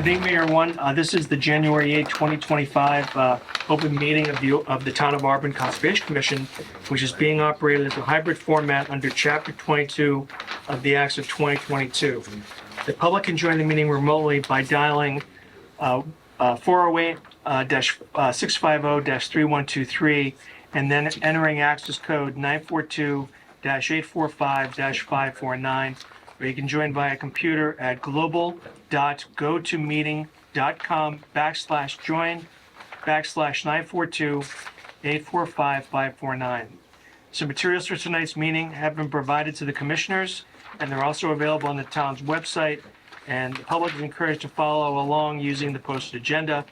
Good evening, everyone. This is the January 8, 2025 open meeting of the Town of Auburn Conservation Commission, which is being operated as a hybrid format under Chapter 22 of the Acts of 2022. The public can join the meeting remotely by dialing 408-650-3123 and then entering access code 942-845-549, or you can join via computer at global.gotomeeting.com/join/942-845-549. Some materials for tonight's meeting have been provided to the commissioners, and they're also available on the town's website, and the public is encouraged to follow along using the posted agenda.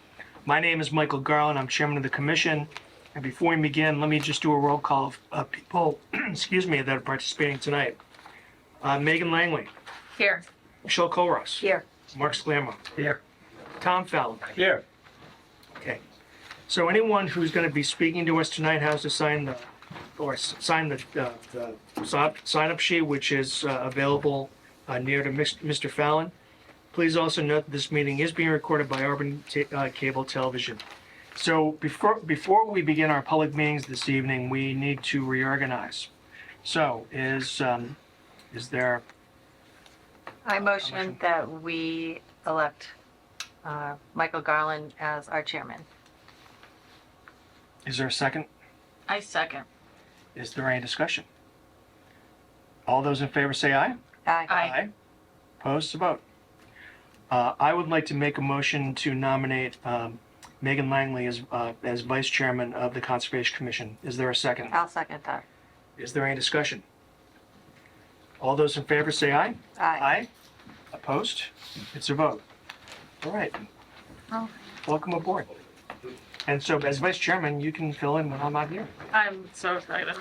My name is Michael Garland. I'm chairman of the commission. And before we begin, let me just do a roll call of people, excuse me, that are participating tonight. Megan Langley, Here. Michelle Colross, Here. Mark Sclammo, Here. Tom Fallon. Here. Okay. So anyone who's going to be speaking to us tonight has to sign the sign-up sheet, which is available near to Mr. Fallon. Please also note that this meeting is being recorded by Auburn Cable Television. So before we begin our public meetings this evening, we need to reorganize. So is there? I motion that we elect Michael Garland as our chairman. Is there a second? I second. Is there any discussion? All those in favor say aye. Aye. Opposed, to vote. I would like to make a motion to nominate Megan Langley as vice chairman of the Conservation Commission. Is there a second? I'll second that. Is there any discussion? All those in favor say aye. Aye. Opposed? It's a vote. All right. Oh. Welcome aboard. And so as vice chairman, you can fill in when I'm not here. I'm so excited.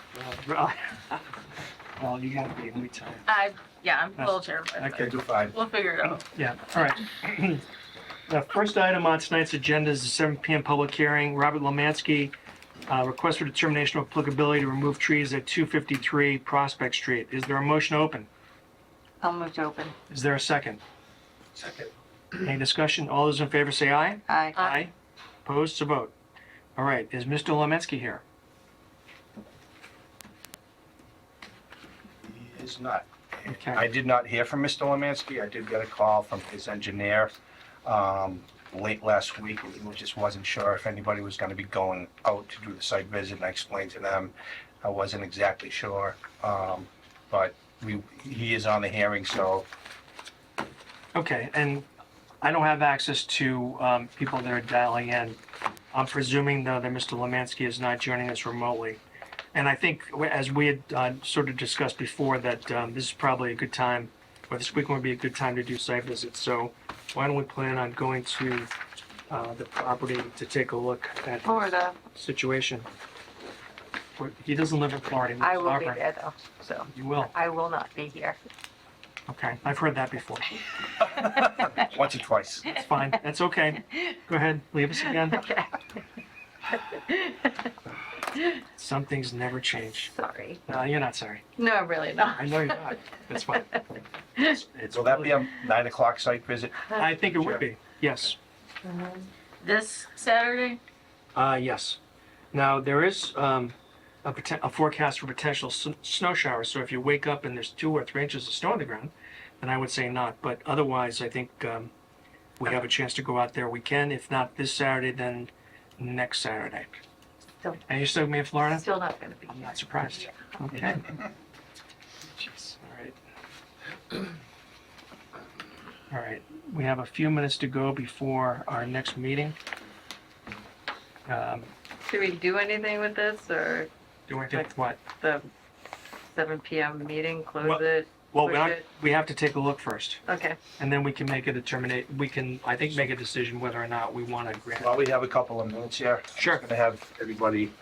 Well, you gotta be every time. I'm a little terrified. Okay. Do fine. We'll figure it out. Yeah, all right. The first item on tonight's agenda is the 7 p.m. public hearing. Robert Lemansky, request for determination of applicability to remove trees at 253 Prospect Street. Is there a motion to open? I'll move to open. Is there a second? Second. Any discussion? All those in favor say aye. Aye. Aye. Opposed, to vote. All right, is Mr. Lemansky here? He is not. Okay. I did not hear from Mr. Lemansky. I did get a call from his engineer late last week, and he just wasn't sure if anybody was going to be going out to do the site visit, and I explained to them I wasn't exactly sure, but he is on the hearing, so Okay, and I don't have access to people that are dialing in. I'm presuming, though, that Mr. Lemansky is not joining us remotely. And I think, as we had sort of discussed before, that this is probably a good time, or this week would be a good time to do site visits. So why don't we plan on going to the property to take a look at the Florida. situation? He doesn't live in Florida. He lives I in will be Auburn. there though, so You will? I will not be here. Okay, I've heard that before. once or twice. It's fine, that's okay. Go ahead, leave us again. Okay. Some things never change. Sorry. You're not sorry. No, I'm really not. I know you're not. That's fine. It's Will that be a 9 o'clock site visit? I think it would be, yes. This Saturday? Yes. Now, there is a forecast for potential snow showers, so if you wake up and there's 2 or 3 inches of snow on the ground, then I would say not. But otherwise, I think we have a chance to go out there. We can, if not this Saturday, then next Saturday. Still- And you're still going to be in Florida? Still not gonna be I'm here. not surprised. Okay. Jeez, all right. All right, we have a few minutes to go before our next meeting. Should we do anything with this or Do I think what? the 7 p.m. meeting, close Well- it? Well, push it? we have to take a look first, Okay. and then we can make a I think, make a decision whether or not we want to grant. While we have a couple of minutes here, Sure. I'm going to have everybody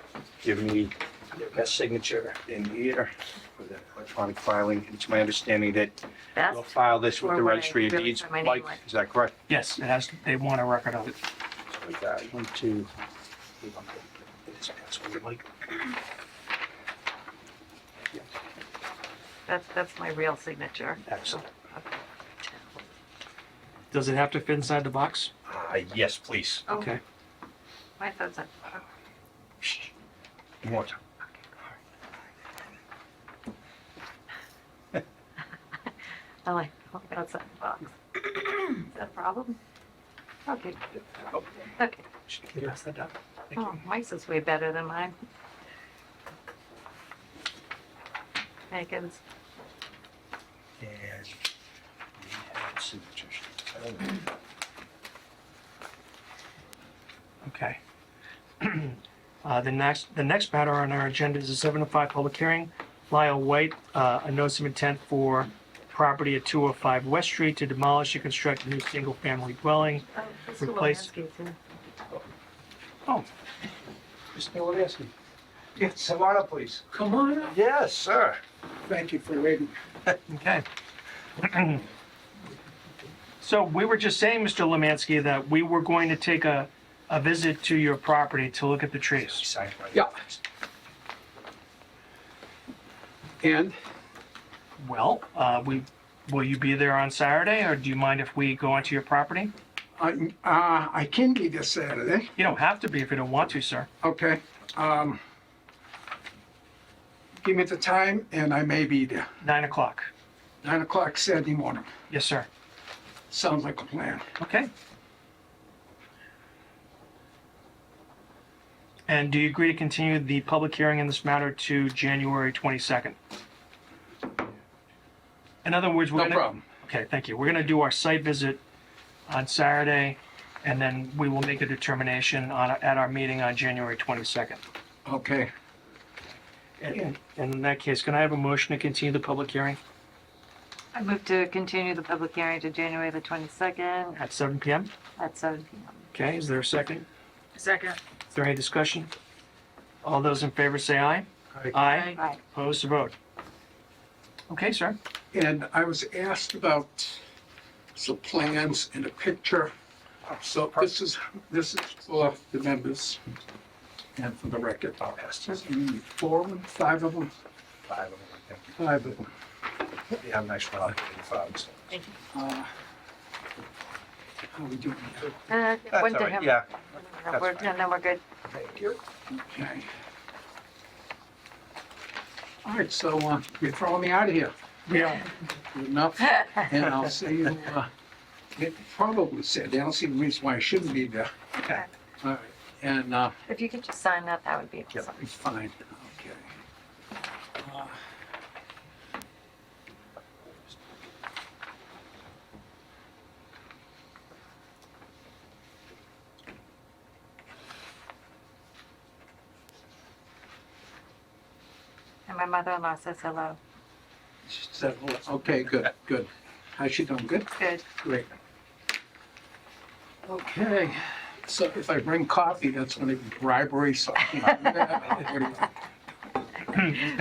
give me their best signature in here for the electronic filing. It's my understanding that Best? you'll file this with Or the what I registry of really deeds. put my name Mike, with. is that correct? Yes, it has, they want a record of it. So we got 1, 2. That's what we like. That's my real signature. Excellent. Does it have to fit inside the box? Yes, please. Okay. I thought so. Shh. One more time. I like, oh, that's a box. Is that a problem? Okay, Oh, okay. Can you pass that down? Thank you. Oh, Mike's is way better than mine. Megan's. And we have signatures. Okay. The next matter on our agenda is a 7:05 public hearing. Lyle White, a notice of intent for property at 205 West Street to demolish and construct a new single-family dwelling. Oh, Mr. Replace- Lemansky's here. Oh, Mr. Lemansky. Yes, come on up, please. Come on up. Yes, sir. Thank you for waiting. okay. So we were just saying, Mr. Lemansky, that we were going to take a visit to your property to look at the trees. Sign right Yeah. And Well, will you be there on Saturday, or do you mind if we go onto your property? I can be this Saturday. You don't have to be if you don't want to, sir. Okay. Give me the time and I may be there. 9 o'clock. 9 o'clock Saturday morning. Yes, sir. Sounds like a plan. Okay. And do you agree to continue the public hearing in this matter to January 22nd? In other words, we're No gonna... problem. Okay, thank you. We're gonna do our site visit on Saturday, and then we will make a determination at our meeting on January 22nd. Okay. And in that case, can I have a motion to continue the public hearing I move to continue the public hearing to January the 22nd at 7 PM? at 7 PM. Okay, is there a second? Second. Is there any discussion? All those in favor say aye. Aye. Aye. Opposed to vote. Okay, sir. And I was asked about some plans and a picture. So this is for the members and for the record. I'll pass this. Four of them, five of them, 5 of them. Thank you. five of them. You have a nice one. How are we doing here? That's One all to right, him. yeah. And that's we're- fine. and then we're good. Thank you. Okay. All right, so you're throwing me out of here. Yeah. Good enough. And I'll see you, it probably said, I don't see the reason why I shouldn't be there. Okay. All right, and If you could just sign that, that would be Yep. awesome. it's fine, okay. And my mother-in-law says hello. She said, okay, good, good. How's she doing? Good? Good. Great. Okay, so if I bring coffee, that's gonna be bribery, so.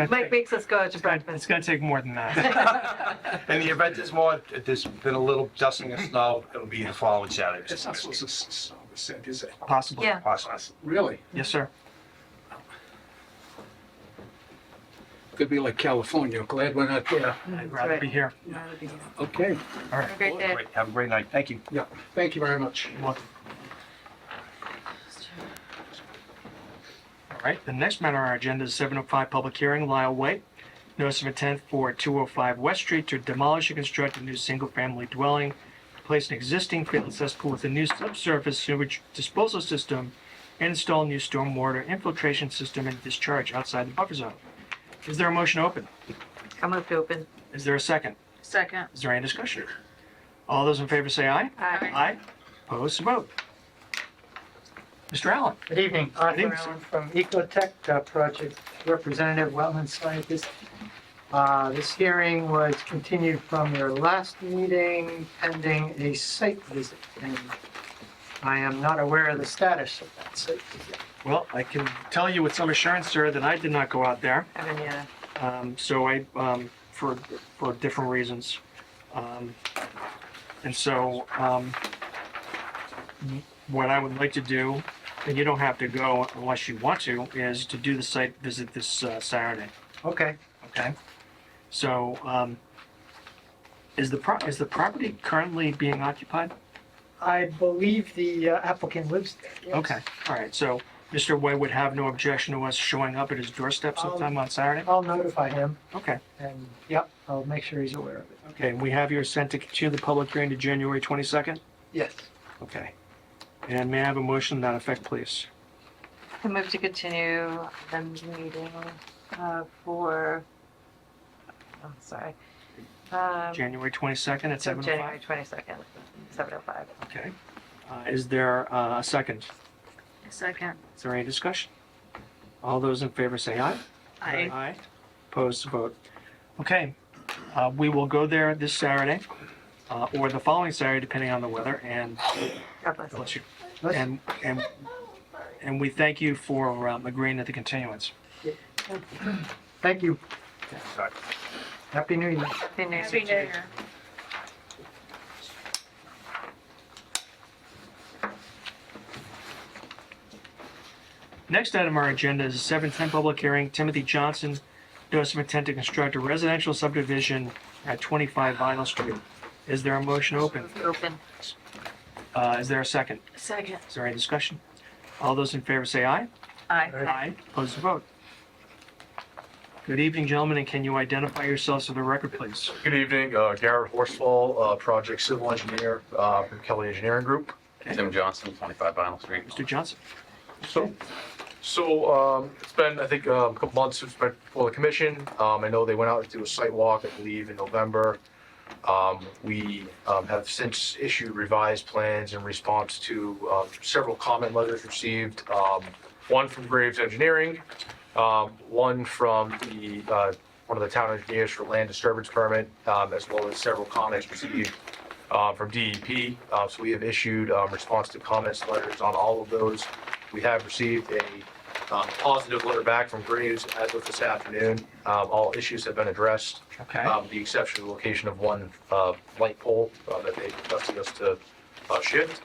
Mike makes us go to It's breakfast. gonna take more than that. In the event there's been a little dusting of snow, it'll be the following Saturday. It's not supposed to snow, said, is it? Possibly. Yeah. Possible. Really? Yes, sir. Could be like California, glad we're not there. I'd rather be here. Okay, All right. Have a great day. Great. Have a great night. Thank you. yeah, thank you very much. Welcome. All right, the next matter on our agenda is 7:05 public hearing, Lyle White. Notice of intent for 205 West Street to demolish and construct a new single-family dwelling, replace an existing failed cesspool with a new subsurface sewage disposal system, and install a new stormwater infiltration system and discharge outside the buffer zone. Is there a motion to open? I move to open. Is there a second? Second. Is there any discussion? All those in favor say aye. Aye. Aye. Opposed to vote. Mr. Allen? Good evening, Good Arthur evening, Allen from Ecotech Project Representative, Wetland Scientist. This hearing was continued from your last meeting pending a site visit, and I am not aware of the status of that site visit. Well, I can tell you with some assurance, sir, that I did not go out there. I mean, yeah. So for different reasons. And so, what I would like to do, and you don't have to go unless you want to, is to do the site visit this Saturday, Okay, okay? So, is the property currently being occupied? I believe the applicant lives there. yes. Okay, all right, so Mr. Way would have no objection to us showing up at his doorstep sometime on Saturday? I'll notify him, Okay, and, yep, I'll make sure he's aware of it. okay, we have your sent to continue the public hearing to January 22nd? Yes. Okay. And may I have a motion to that effect, please? I move to continue the meeting for, oh, sorry. January 22nd at So 7:05? January 22nd, 7:05. Okay. Is there a second? Second. Is there any discussion? All those in favor say aye. I, Aye. Opposed, vote. Okay, we will go there this Saturday, or the following Saturday, depending on the weather, and, God bless you. bless you. Let's- And we thank you for agreeing to the continuance. Thank you. Sorry. Happy New Year. Happy New Year. Happy New Year. Next item on our agenda is a 7:10 public hearing, Timothy Johnson, notice of intent to construct a residential subdivision at 25 Vinyl Street. Is there a motion open? Open. Is there a second? Second. Is there any discussion? All those in favor say aye. I, Opposed, vote. Good evening, gentlemen, and can you identify yourselves for the record, please? Good evening, Garrett Horsfall, project civil engineer from Kelly Engineering Group. Tim Johnson, 25 Vinyl Street. Mr. Johnson? So it's been, I think, a couple months since been before the commission. I know they went out to do a site walk, I believe, in November. We have since issued revised plans in response to several comment letters received. One from Graves Engineering, one from one of the town engineers for land disturbance permit, as well as several comments received from DEP. So we have issued response to comments letters on all of those. We have received a positive letter back from Graves as of this afternoon. All issues have been addressed, Okay. the exception of the location of one light pole that they requested us to shift.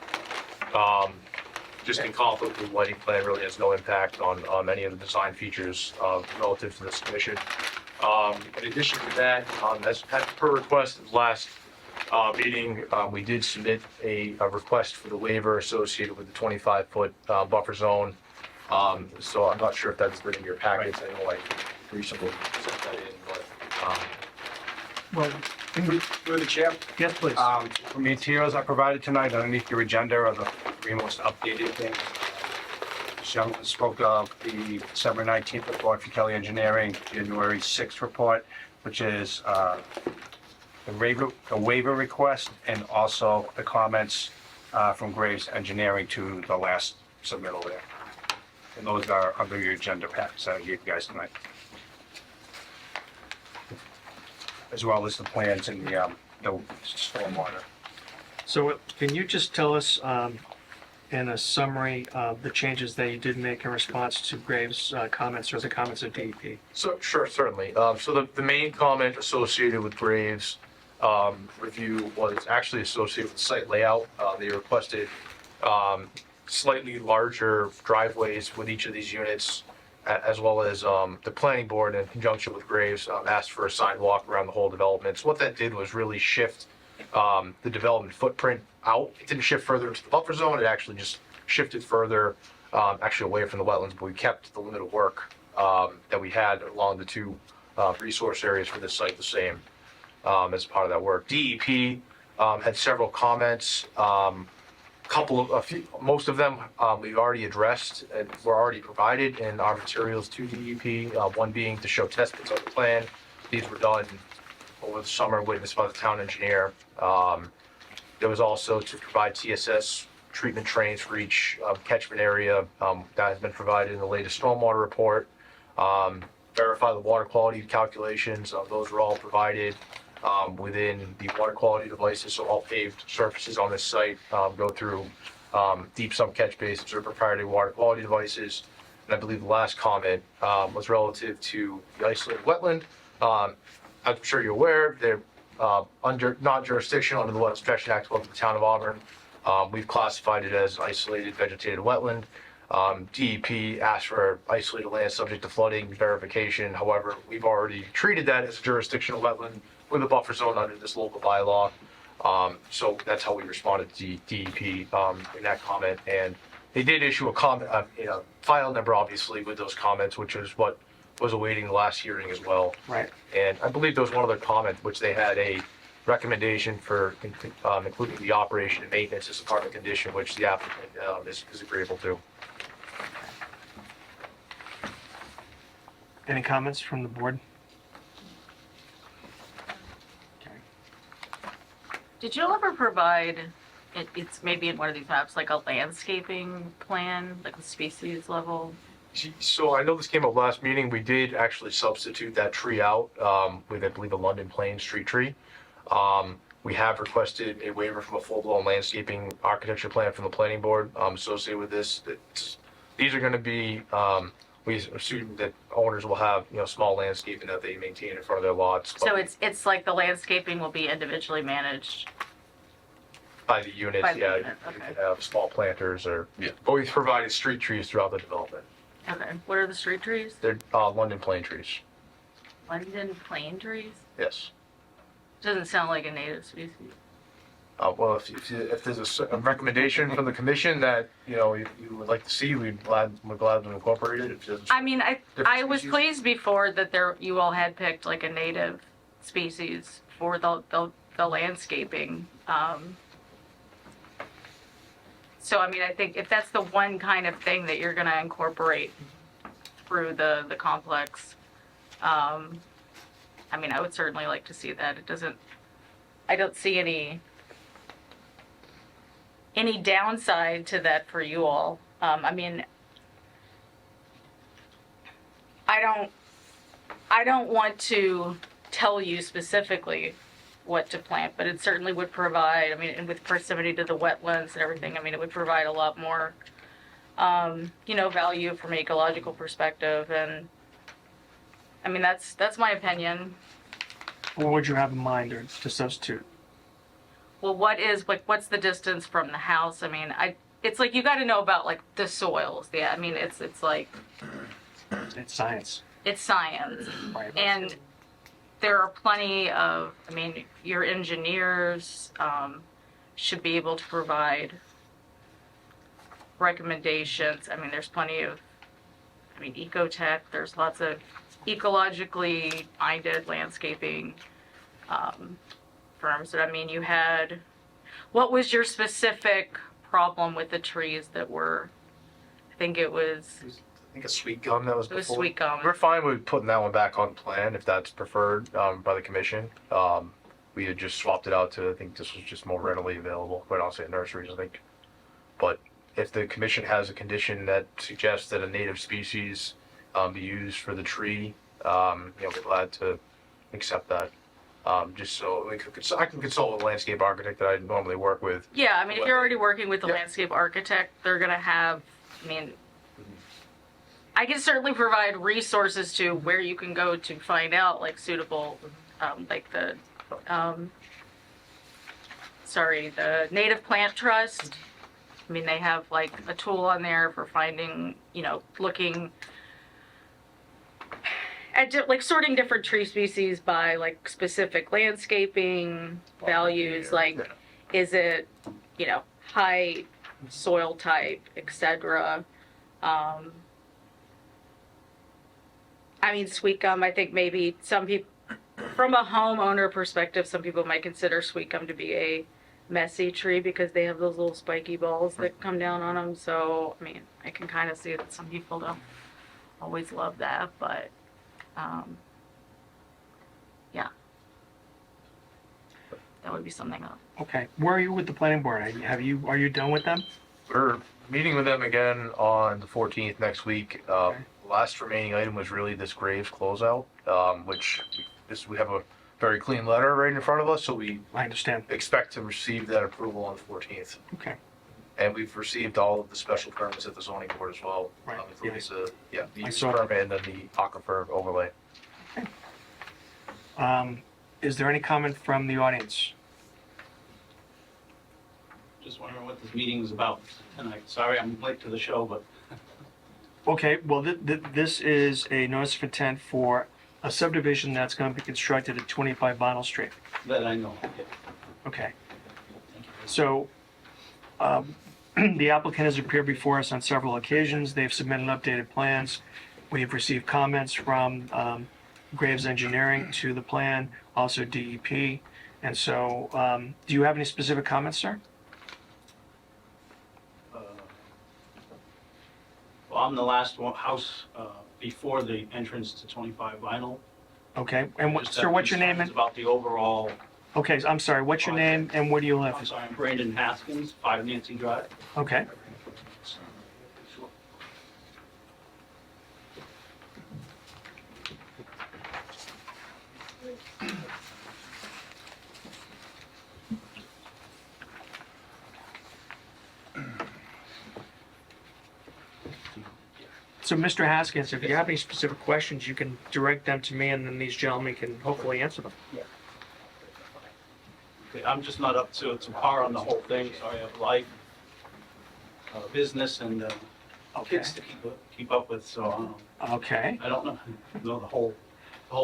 Just in conflict with the lighting plan really has no impact on any of the design features relative to this commission. In addition to that, as per request of last meeting, we did submit a request for the waiver associated with the 25-foot buffer zone. So I'm not sure if that's been in your packets. I know I recently sent that in, but Well, Through the chair, yes, please. from the materials I provided tonight, underneath your agenda are the three most updated things. This gentleman spoke of the December 19th report for Kelly Engineering, January 6th report, which is the waiver request, and also the comments from Graves Engineering to the last submittal there. And those are under your agenda packs that I gave you guys tonight. As well as the plans and the stormwater. So can you just tell us in a summary of the changes that you did make in response to Graves' comments or the comments of DEP? So, sure, certainly. So the main comment associated with Graves' review was actually associated with site layout. They requested slightly larger driveways with each of these units, as well as the planning board in conjunction with Graves asked for a sidewalk around the whole development. So what that did was really shift the development footprint out. It didn't shift further into the buffer zone. It actually just shifted further, actually away from the wetlands, but we kept the limit of work that we had along the two resource areas for this site the same as part of that work. DEP had several comments. Most of them we've already addressed and were already provided in our materials to DEP. One being to show test pits on the plan. These were done over the summer, witnessed by the town engineer. There was also to provide TSS treatment trains for each catchment area. That has been provided in the latest stormwater report. Verify the water quality calculations. Those were all provided within the water quality devices. So all paved surfaces on this site go through deep sump catch basins or proprietary water quality devices. And I believe the last comment was relative to the isolated wetland. I'm sure you're aware, they're under non-jurisdiction under the Wetlands Protection Act of the Town of Auburn. We've classified it as isolated vegetated wetland. DEP asked for isolated land subject to flooding verification. However, we've already treated that as a jurisdictional wetland with a buffer zone under this local bylaw. So that's how we responded to DEP in that comment. And they did issue a comment, file number obviously with those comments, which is what was awaiting the last hearing as well. Right. And I believe there was one other comment, which they had a recommendation for including the operation and maintenance as a part of the condition, which the applicant is agreeable to. Any comments from the board? Okay. Did you ever provide, it's maybe in one of these maps, like a landscaping plan, like a species level? So I know this came up last meeting. We did actually substitute that tree out with, I believe, a London Plains street tree. We have requested a waiver from a full-blown landscaping architecture plan from the planning board associated with this. These are going to be, we assume that owners will have, small landscaping that they maintain in front of their lots. So it's like the landscaping will be individually managed? By the units, By the yeah. unit, You okay. could have small planters or, Yeah. but we've provided street trees throughout the development. Okay, what are the street trees? They're London Plain trees, London plane trees? yes. Doesn't sound like a native species. Well, if there's a recommendation from the commission that, you would like to see, we're glad to incorporate it. If there's- I mean, I Different was species? pleased before that you all had picked like a native species for the landscaping. So I mean, I think if that's the one kind of thing that you're gonna incorporate through the complex, I mean, I would certainly like to see that. I don't see any downside to that for you all. I mean, I don't want to tell you specifically what to plant, but it certainly would provide, I mean, and with proximity to the wetlands and everything, I mean, it would provide a lot more, value from an ecological perspective. And I mean, that's my opinion. What would you have in mind to substitute? Well, what's the distance from the house? I mean, it's like, you got to know about like the soils. Yeah. I mean, it's like, It's science, it's science. right? And there are plenty of, I mean, your engineers should be able to provide recommendations. I mean, there's plenty of, Ecotech, there's lots of ecologically minded landscaping firms. But I mean, what was your specific problem with the trees that were, I think it was a sweet gum that was It was before. sweet gum. We're fine with putting that one back on plan if that's preferred by the commission. We had just swapped it out to, I think this was just more readily available, quite honestly, at nurseries, I think. But if the commission has a condition that suggests that a native species be used for the tree, we're glad to accept that. Just so I can consult with a landscape architect that I normally work with. Yeah, I mean, if you're already working with a Yep. landscape architect, they're gonna have, I can certainly provide resources to where you can go to find out like suitable, like the Native Plant Trust. I mean, they have like a tool on there for finding, looking at like sorting different tree species by like specific landscaping values, like is it, height, soil type, etc. Sweet gum, I think maybe some people, from a homeowner perspective, some people might consider sweet gum to be a messy tree because they have those little spiky balls that come down on them. So, I can kind of see that some people don't always love that, but, yeah. That would be something else. Okay, where are you with the planning board? Are you done with them? We're meeting with them again on the 14th next week. Okay. Last remaining item was really this Graves closeout, which we have a very clean letter right in front of us, so we I understand. expect to receive that approval on the 14th. Okay, And we've received all of the special permits at the zoning board as well. Right. Including the I use saw permit and then the aquifer overlay. is there any comment from the audience? Just wondering what this meeting is about tonight. Sorry, I'm late to the show, but Okay, well, this is a notice of intent for a subdivision that's going to be constructed at 25 Vinyl Street. that I know. Okay, So the applicant has appeared before us on several occasions. They've submitted updated plans. We've received comments from Graves Engineering to the plan, also DEP. And so, do you have any specific comments, sir? Well, I'm the last house before the entrance to 25 Vinyl. Okay, and Just sir, have what's your name? concerns And About the overall, okay, I'm sorry, what's your name and where do you live? I'm sorry, I'm Brandon Haskins, 5 Nancy Drive. Okay, so Mr. Haskins, if you have any specific questions, you can direct them to me and then these gentlemen can hopefully answer them. Okay, I'm just not up to par on the whole thing. Sorry, I have life, business, and Okay, kids to keep up with, so okay. I don't know the whole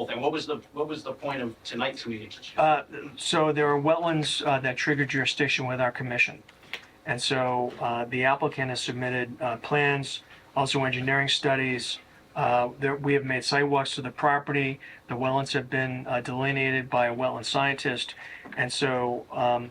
thing. What was the point of tonight's meeting? So there are wetlands that trigger jurisdiction with our commission. And so the applicant has submitted plans, also engineering studies. We have made sidewalks to the property. The wetlands have been delineated by a wetland scientist. And so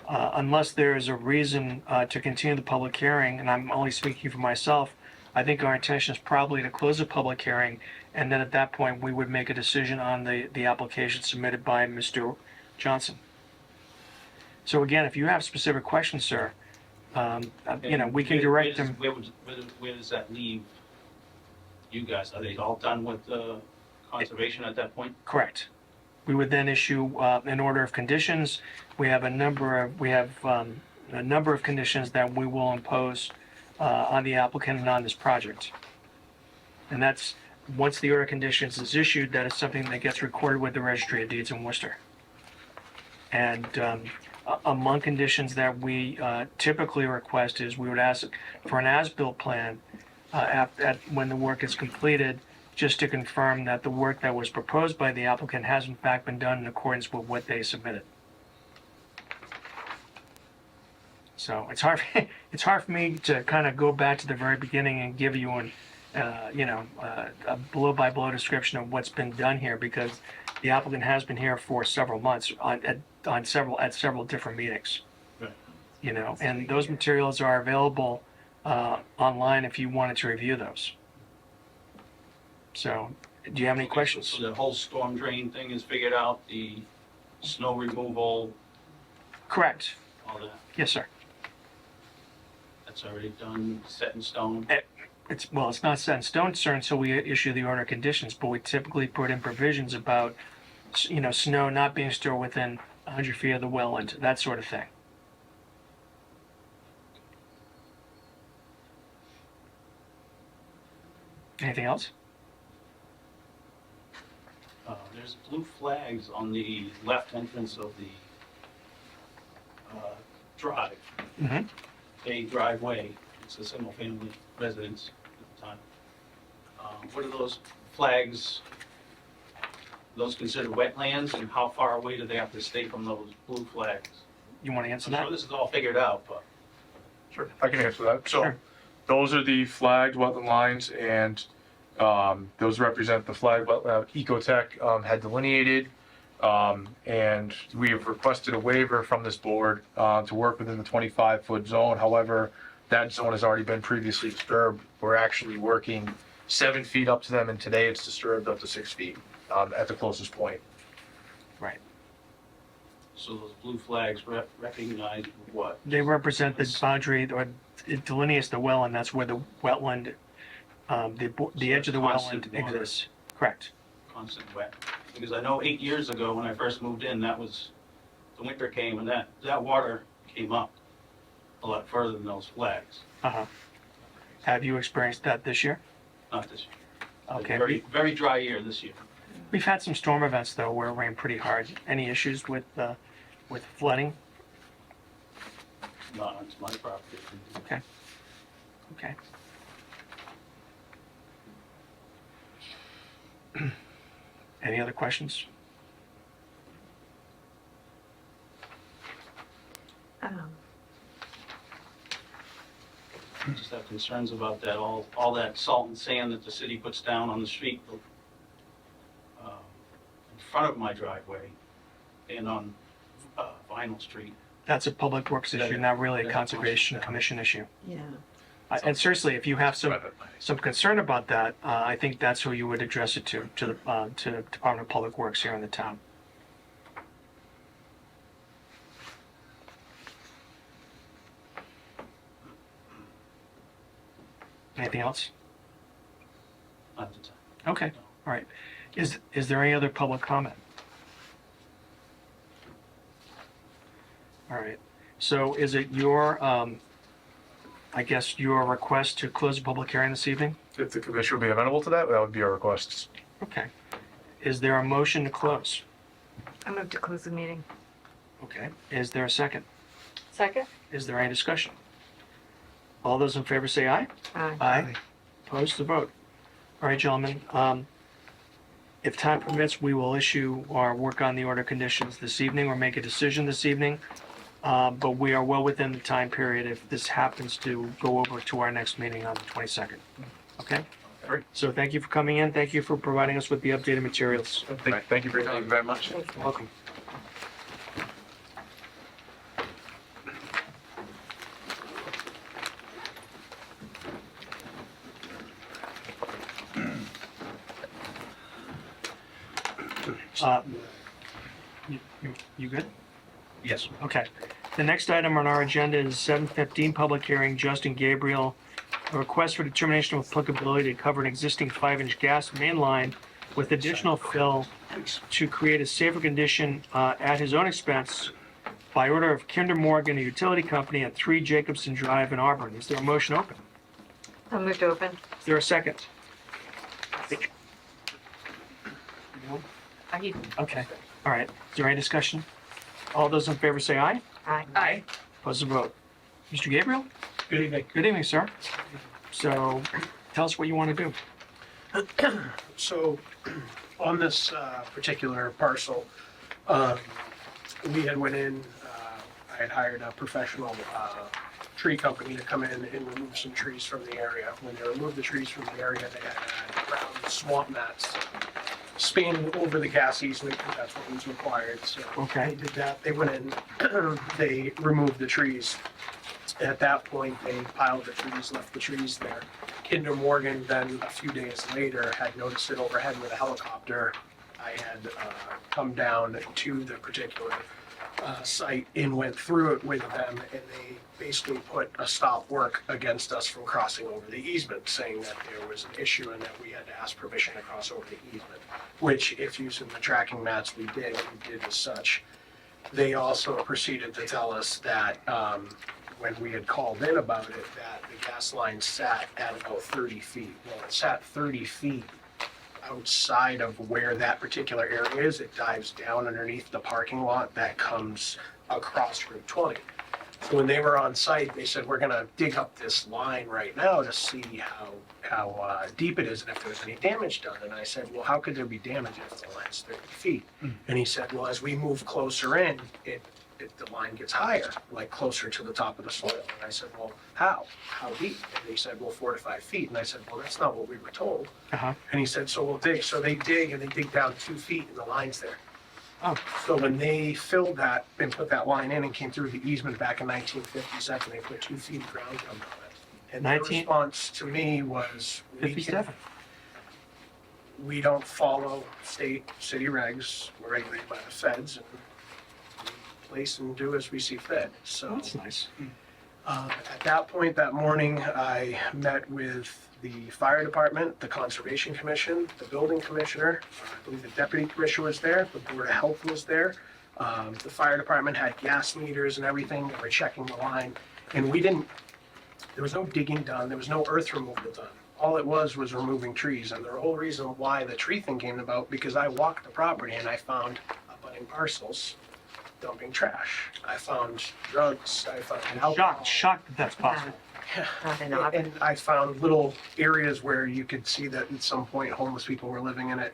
unless there is a reason to continue the public hearing, and I'm only speaking for myself, I think our intention is probably to close the public hearing, and then at that point, we would make a decision on the application submitted by Mr. Johnson. So again, if you have specific questions, sir, we can direct them. Where does that leave you guys? Are they all done with conservation at that point? Correct. We would then issue an order of conditions. We have a number of conditions that we will impose on the applicant and on this project. And that's, once the order of conditions is issued, that is something that gets recorded with the Registry of Deeds in Worcester. And among conditions that we typically request is we would ask for an as-built plan when the work is completed, just to confirm that the work that was proposed by the applicant has in fact been done in accordance with what they submitted. So it's hard for me to kind of go back to the very beginning and give you a blow-by-blow description of what's been done here, because the applicant has been here for several months at several different meetings. Right. And those materials are available online if you wanted to review those. So, do you have any questions? So the whole storm drain thing is figured out, the snow removal, Correct. all that, Yes, sir. that's already done, set in stone? It's not set in stone, sir, until we issue the order of conditions, but we typically put in provisions about, snow not being stored within 100 feet of the wetland, that sort of thing. Anything else? There's blue flags on the left entrance of the drive, Mm-hmm. a driveway. It's a single-family residence at the time. What are those flags? Those considered wetlands, and how far away do they have to stay from those blue flags? You want to answer I'm that? sure this is all figured out, but Sure, I can answer that. So, Sure. those are the flagged wetland lines, and those represent the flag wetland Ecotech had delineated. And we have requested a waiver from this board to work within the 25-foot zone. However, that zone has already been previously disturbed. We're actually working 7 feet up to them, and today it's disturbed up to 6 feet at the closest point. Right. so those blue flags recognize what? They represent the boundary, or it delineates the well, and that's where the wetland, the edge of the Constant wetland water. exists. Correct. Constant wet. Because I know 8 years ago, when I first moved in, the winter came, and that water came up a lot further than those flags. Uh-huh. Have you experienced that this year? Not this year. Okay. Very, very dry year this year. We've had some storm events, though, where it rained pretty hard. Any issues with flooding? Not onto my property. Okay. Any other questions? Just have concerns about that, all that salt and sand that the city puts down on the street in front of my driveway and on Vinyl Street. That's a public works issue, not really a Yeah. conservation commission issue. Yeah. And seriously, if you have some, Private. some concern about that, I think that's who you would address it to the, to the Department of Public Works here in the town. Anything else? Not the time. Okay, all right. Is there any other public comment? All right, so is it your, I guess, your request to close the public hearing this evening? If the commission would be amenable to that, that would be our request. Okay. Is there a motion to close? I move to close the meeting. Okay. Is there a second? Second? Is there any discussion? All those in favor say aye. Aye. Aye. Opposed to vote. All right, gentlemen, if time permits, we will issue or work on the order conditions this evening or make a decision this evening. But we are well within the time period if this happens to go over to our next meeting on the 22nd. Okay? Great. So thank you for coming in. Thank you for providing us with the updated materials. Thank you for your Thank you time. very much. Welcome. You good? Yes. Okay. The next item on our agenda is 7:15, public hearing, Justin Gabriel, a request for determination of applicability to cover an existing 5-inch gas main line with additional fill to create a safer condition at his own expense by order of Kinder Morgan, a utility company at 3 Jacobson Drive in Auburn. Is there a motion open? I'll move to open. Is there a second? Okay, all right. Is there any discussion? All those in favor say aye. Aye. Aye. Opposed to vote. Mr. Gabriel? Good evening. Good evening, sir. So tell us what you want to do. So, on this particular parcel, we had went in, I had hired a professional tree company to come in and remove some trees from the area. When they removed the trees from the area, they had ground swamp mats spanning over the gas easement, because that's what was required. So Okay. they did that. They went in, they removed the trees. At that point, they piled the trees, left the trees there. Kinder Morgan then, a few days later, had noticed it overhead with a helicopter. I had come down to the particular site and went through it with them, and they basically put a stop work against us from crossing over the easement, saying that there was an issue and that we had to ask permission to cross over the easement, which, if using the tracking mats we did as such. They also proceeded to tell us that when we had called in about it, that the gas line sat at about 30 feet. Well, it sat 30 feet outside of where that particular area is. It dives down underneath the parking lot that comes across Route 20. So when they were on site, they said, we're gonna dig up this line right now to see how deep it is and if there's any damage done. And I said, well, how could there be damage if the line's 30 feet? And he said, well, as we move closer in, the line gets higher, like closer to the top of the soil. And I said, well, how? How deep? And he said, well, 4 to 5 feet. And I said, well, that's not what we were told. Uh-huh. And he said, so we'll dig. So they dig, and they dig down 2 feet, and the line's there. Oh. So when they filled that and put that line in and came through the easement back in 1957, they put 2 feet of ground cover on it. And their 19 response to me was, we 57. we don't follow state, city regs, we're regulated by the feds, and we place and do as we see fit. So That's nice. at that point that morning, I met with the fire department, the conservation commission, the building commissioner, I believe the deputy commissioner was there, the board of health was there. The fire department had gas meters and everything, they were checking the line, and there was no digging done, there was no earth removal done. All it was removing trees, and the whole reason why the tree thing came about, because I walked the property and I found abutting parcels dumping trash. I found drugs, I found alcohol. Shocked that that's possible. Not in Auburn. And I found little areas where you could see that at some point homeless people were living in it.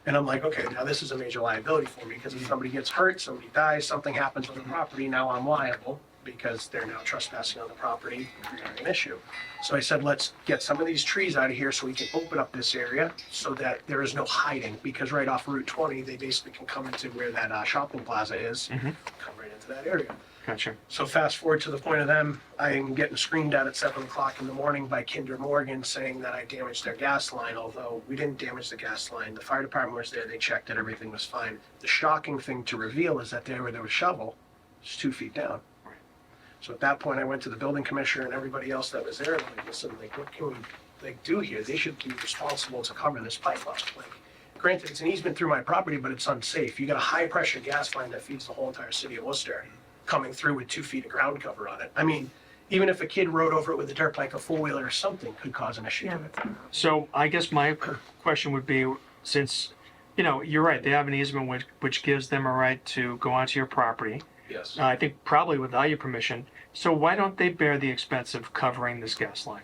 And I'm like, okay, now this is a major liability for me, because if somebody gets hurt, somebody dies, something happens on the property, now I'm liable. because they're now trespassing on the property, an issue. So I said, let's get some of these trees out of here so we can open up this area so that there is no hiding, because right off Route 20, they basically can come into where that shopping plaza is, come right into that area. Gotcha. So fast forward to the point of them, I'm getting screamed at 7 o'clock in the morning by Kinder Morgan saying that I damaged their gas line, although we didn't damage the gas line. The fire department was there, they checked it, everything was fine. The shocking thing to reveal is that there was a shovel, just 2 feet down. So at that point, I went to the building commissioner and everybody else that was there, and like, listen, like, what can we do here? They should be responsible to cover this pipe up. Like, granted, it's an easement through my property, but it's unsafe. You got a high pressure gas line that feeds the whole entire city of Worcester coming through with 2 feet of ground cover on it. I mean, even if a kid rode over it with a dirt bike, a four-wheeler or something could cause an issue to it. So I guess my question would be, since, you're right, they have an easement which gives them a right to go onto your property. Yes. I think probably without your permission. So why don't they bear the expense of covering this gas line?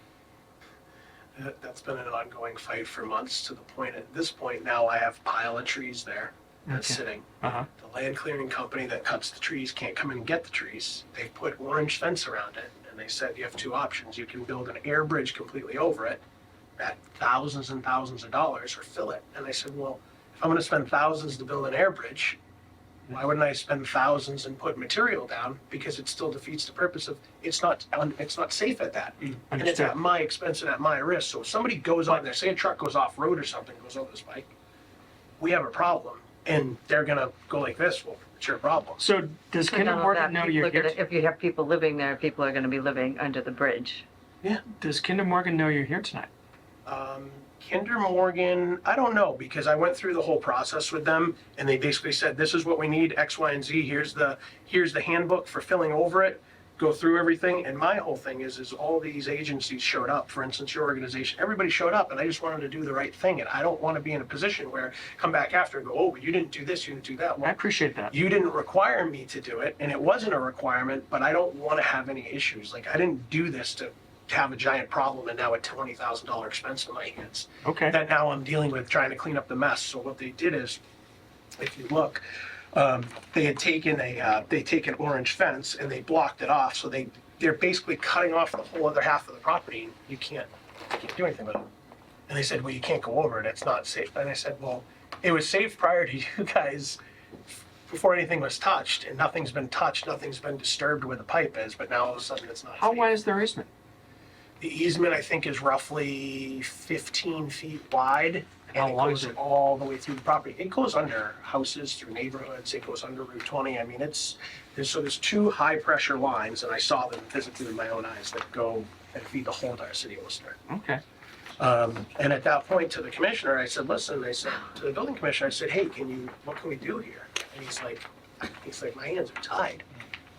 That's been an ongoing fight for months, to the point, at this point now, I have a pile of trees there that's Okay. sitting. Uh-huh. The land clearing company that cuts the trees can't come in and get the trees. They put orange fence around it, and they said you have two options. You can build an air bridge completely over it at thousands and thousands of dollars, or fill it. And I said, well, if I'm gonna spend thousands to build an air bridge, why wouldn't I spend thousands and put material down? Because it still defeats the purpose of, it's not safe at that. And it's Understood. at my expense and at my risk. So if somebody goes on there, say a truck goes off road or something, goes over this bike, we have a problem. And they're gonna go like this, well, it's your problem. So does So Kinder none of Morgan that, know people you're are here? gonna- If you have people living there, people are gonna be living under the bridge. Does Kinder Morgan know you're here tonight? Kinder Morgan, I don't know, because I went through the whole process with them, and they basically said, this is what we need, X, Y, and Z, here's the handbook for filling over it, go through everything, and my whole thing is all these agencies showed up, for instance, your organization, everybody showed up, and I just wanted to do the right thing, and I don't want to be in a position where, come back after and go, oh, but you didn't do this, you didn't do that. I Well, appreciate that. you didn't require me to do it, and it wasn't a requirement, but I don't want to have any issues. Like, I didn't do this to have a giant problem and now a $20,000 expense in my hands Okay. that now I'm dealing with trying to clean up the mess. So what they did is, if you look, they had taken orange fence and they blocked it off. So they're basically cutting off the whole other half of the property. And you can't do anything with it. And they said, well, you can't go over it. It's not safe. And I said, well, it was safe prior to you guys, before anything was touched, and nothing's been touched, nothing's been disturbed where the pipe is, but now all of a sudden it's not How safe. wide is their easement? The easement, I think, is roughly 15 feet wide. How And it long goes is it? all the way through the property. It goes under houses, through neighborhoods, it goes under Route 20. I mean, there's two high-pressure lines, and I saw them physically with my own eyes, that go and feed the whole entire city of Worcester. Okay. And at that point, to the commissioner, I said, listen, I said, to the building commissioner, I said, hey, what can we do here? And he's like, my hands are tied.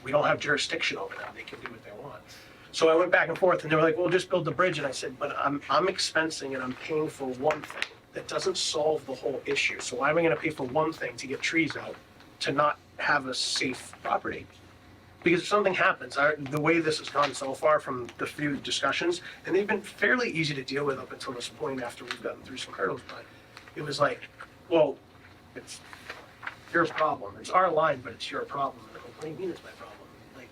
We don't have jurisdiction over them. They can do what they want. So I went back and forth, and they were like, well, just build the bridge. And I said, but I'm expensing and I'm paying for one thing. That doesn't solve the whole issue. So why am I gonna pay for one thing to get trees out, to not have a safe property? Because if something happens, the way this has gone so far from the few discussions, and they've been fairly easy to deal with up until this point after we've gotten through some hurdles, but it was like, well, it's your problem. It's our line, but it's your problem. And I'm like, what do you mean it's my problem? Like,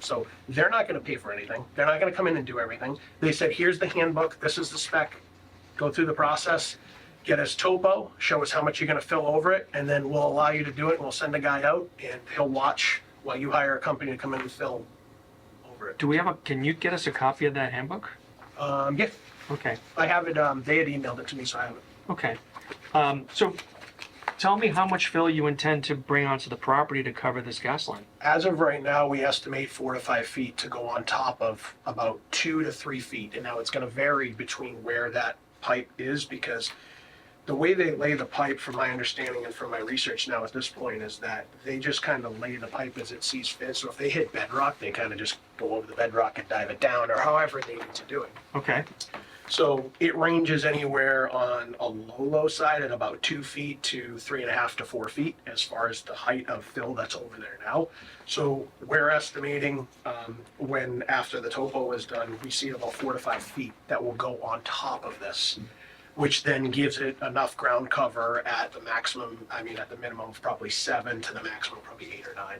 so they're not gonna pay for anything. They're not gonna come in and do everything. They said, here's the handbook, this is the spec, go through the process, get us topo, show us how much you're gonna fill over it, and then we'll allow you to do it, and we'll send a guy out, and he'll watch while you hire a company to come in and fill over it. Can you get us a copy of that handbook? Yeah, Okay. I have it, they had emailed it to me, so I have it. Okay. So tell me how much fill you intend to bring onto the property to cover this gas line. As of right now, we estimate 4 to 5 feet to go on top of about 2 to 3 feet, and now it's gonna vary between where that pipe is, because the way they lay the pipe, from my understanding and from my research now at this point, is that they just kind of lay the pipe as it sees fit. So if they hit bedrock, they kind of just go over the bedrock and dive it down, or however they need to do it. Okay. So it ranges anywhere on a low side at about 2 feet to 3.5 to 4 feet as far as the height of fill that's over there now. So we're estimating when after the topo is done, we see about 4 to 5 feet that will go on top of this, which then gives it enough ground cover at the maximum, at the minimum of probably 7 to the maximum probably 8 or 9.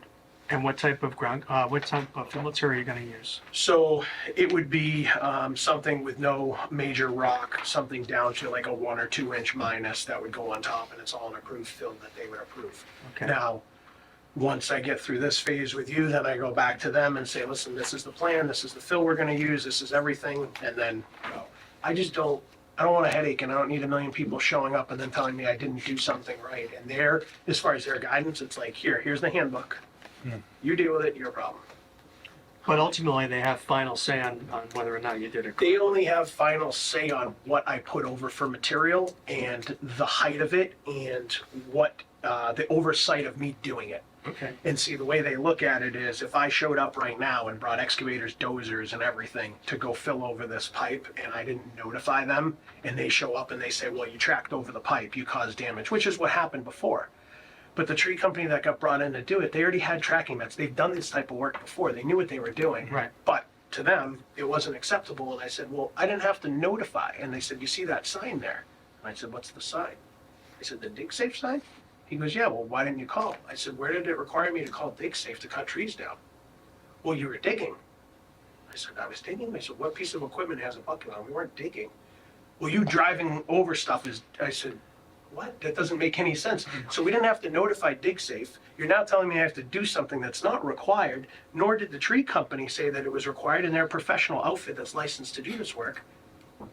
And what type of fill material are you gonna use? So it would be something with no major rock, something down to like a 1 or 2 inch minus that would go on top, and it's all an approved fill that they would approve. Okay. Now, once I get through this phase with you, then I go back to them and say, listen, this is the plan, this is the fill we're gonna use, this is everything, and then go. I don't want a headache, and I don't need a million people showing up and then telling me I didn't do something right. And as far as their guidance, it's like, here's the handbook. You deal with it, your problem. But ultimately, they have final say on whether or not you did it They correctly. only have final say on what I put over for material and the height of it and what, the oversight of me doing it. Okay. And see, the way they look at it is if I showed up right now and brought excavators, dozers and everything to go fill over this pipe and I didn't notify them and they show up and they say, well, you tracked over the pipe, you caused damage, which is what happened before. But the tree company that got brought in to do it, they already had tracking nets. They've done this type of work before. They knew what they were doing. Right. But to them, it wasn't acceptable. And I said, well, I didn't have to notify. And they said, you see that sign there? And I said, what's the sign? I said, the dig safe sign? He goes, yeah, well, why didn't you call? I said, where did it require me to call dig safe to cut trees down? Well, you were digging. I said, I was digging? I said, what piece of equipment has a bucket on? We weren't digging. Well, you driving over stuff is, I said, what? That doesn't make any sense. So we didn't have to notify DigSafe. You're now telling me I have to do something that's not required, nor did the tree company say that it was required in their professional outfit that's licensed to do this work.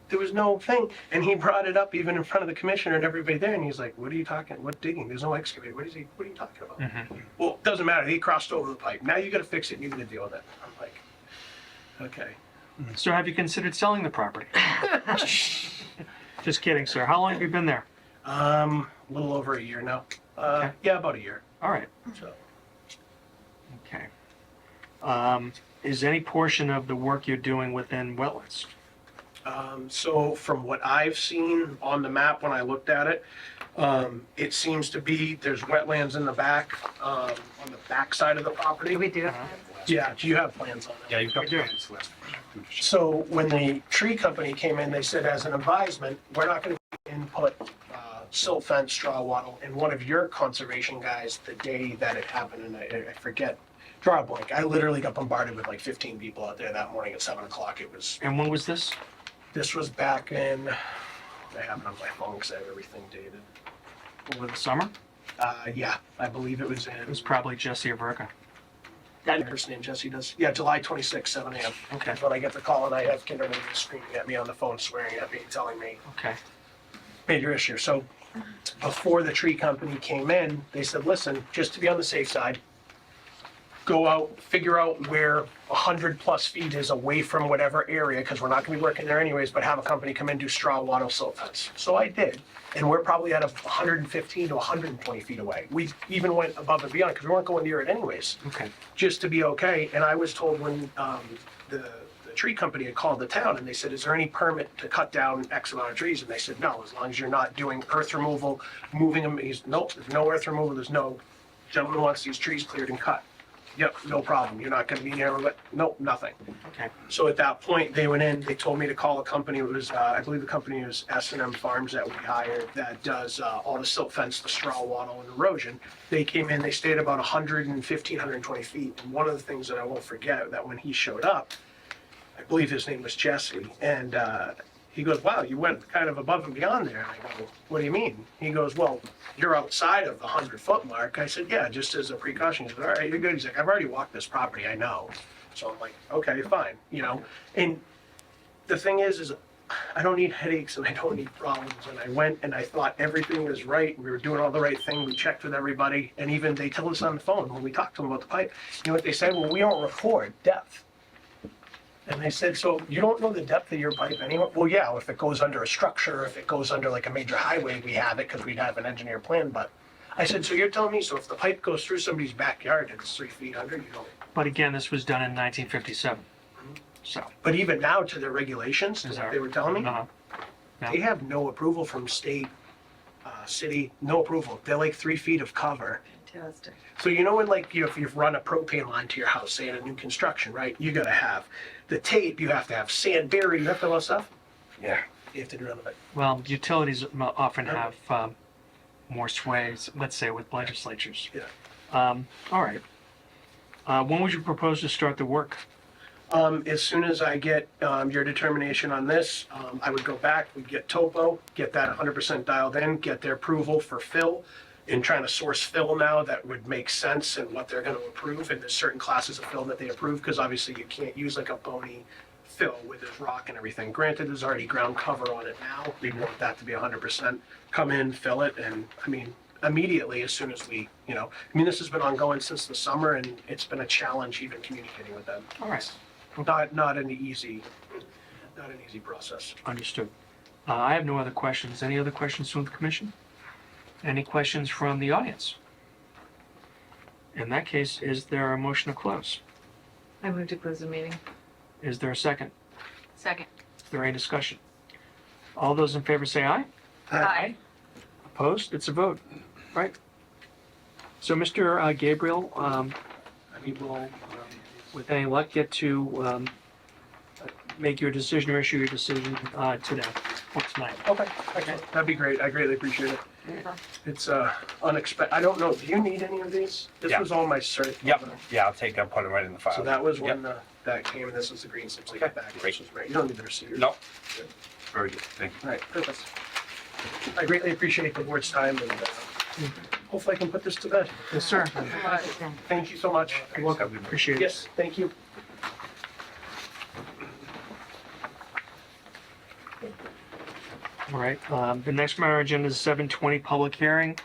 There was no thing. And he brought it up even in front of the commissioner and everybody there, and he's like, what are you talking, what digging? There's no excavator. What are you talking about? Well, it doesn't matter. He crossed over the pipe. Now you gotta fix it and you gotta deal with it. I'm like, okay. So have you considered selling the property? Just kidding, sir. How long have you been there? A little over a year now. Okay. Yeah, about a year. All right. So. Okay. Is any portion of the work you're doing within wetlands? So from what I've seen on the map when I looked at it, it seems to be, there's wetlands in the back, on the back side of the property. We do. Yeah, do you have plans on it? Yeah, you've got We do. plans left. So when the tree company came in, they said as an advisement, we're not gonna input, silt fence, straw wattle, and one of your conservation guys, the day that it happened, and I forget, draw a blank, I literally got bombarded with like 15 people out there that morning at 7 o'clock. And when was this? This was back in, I have it on my phone because I have everything dated. Over the summer? Yeah, I believe it was in. It was probably Jesse Averka. That person named Jesse does. Yeah, July 26, 7 a.m. Okay. That's when I get the call and I have Kinderman screaming at me on the phone, swearing at me, telling me Okay. major issue. So before the tree company came in, they said, listen, just to be on the safe side, go out, figure out where 100+ feet is away from whatever area, because we're not gonna be working there anyways, but have a company come in, do straw wattle silt fence. So I did, and we're probably at 115 to 120 feet away. We even went above and beyond, because we weren't going near it anyways, Okay. just to be okay. And I was told when the tree company had called the town, and they said, is there any permit to cut down X amount of trees? And they said, no, as long as you're not doing earth removal, moving them. Nope, there's no earth removal, there's no, gentleman wants these trees cleared and cut. Yep, no problem, you're not gonna be near it, nope, nothing. Okay. So at that point, they went in, they told me to call a company, it was, I believe the company was S&M Farms that we hired, that does all the silt fence, the straw wattle and erosion. They came in, they stayed about 115, 120 feet, and one of the things that I won't forget, that when he showed up, I believe his name was Jesse, and he goes, wow, you went kind of above and beyond there. And I go, what do you mean? He goes, well, you're outside of the 100-foot mark. I said, yeah, just as a precaution. He said, all right, you're good. He's like, I've already walked this property, I know. So I'm like, okay, fine, you know. And the thing is I don't need headaches and I don't need problems. And I went and I thought everything was right. We were doing all the right thing. We checked with everybody. And even they told us on the phone when we talked to them about the pipe, you know what they said? Well, we don't record depth. And they said, so you don't know the depth of your pipe anyway? Well, yeah, if it goes under a structure, if it goes under like a major highway, we have it because we'd have an engineer plan. But I said, so you're telling me, so if the pipe goes through somebody's backyard and it's 3 feet under, you don't. But again, this was done in 1957. So. But even now to their regulations, Is that that- they were telling me, Uh-huh. No. they have no approval from state, city, no approval. They're like 3 feet of cover. Fantastic. So you know when like if you've run a propane line to your house, say in a new construction, right? You gotta have the tape, you have to have sand barrier, you have to have all that stuff? Yeah. You have to do none of it. Well, utilities often have more sway, let's say, with legislatures. Yeah. All right. When would you propose to start the work? As soon as I get your determination on this, I would go back, we'd get topo, get that 100% dialed in, get their approval for fill. In trying to source fill now, that would make sense in what they're going to approve. And there's certain classes of fill that they approve, because obviously you can't use like a bony fill with this rock and everything. Granted, there's already ground cover on it now. We want that to be 100%. Come in, fill it, and I mean, immediately as soon as we, this has been ongoing since the summer, and it's been a challenge even communicating with them. All right, Not an easy process. understood. I have no other questions. Any other questions from the commission? Any questions from the audience? In that case, is there a motion to close? I move to close the meeting. Is there a second? Second. Is there any discussion? All those in favor say aye. Aye. Opposed? It's a vote. Right. So, Mr. Gabriel, we will, with any luck, get to make your decision or issue your decision today or tonight. Okay, excellent. That'd be great. I greatly appreciate it. It's unexpected. I don't know, do you need any of these? This Yeah. was all my cert. Yep, yeah, I'll take that, put it right in the file. So that was Yep. when that came, and this was the green slips like Okay, back. great. This was great. You don't need the receipt. No. Very good, thank you. All right, perfect. I greatly appreciate the board's time, and hopefully I can put this to bed. Yes, sir. Thank you so much. You're welcome. Appreciate it. Yes, thank you. All right, the next matter on our agenda is 7:20 public hearing.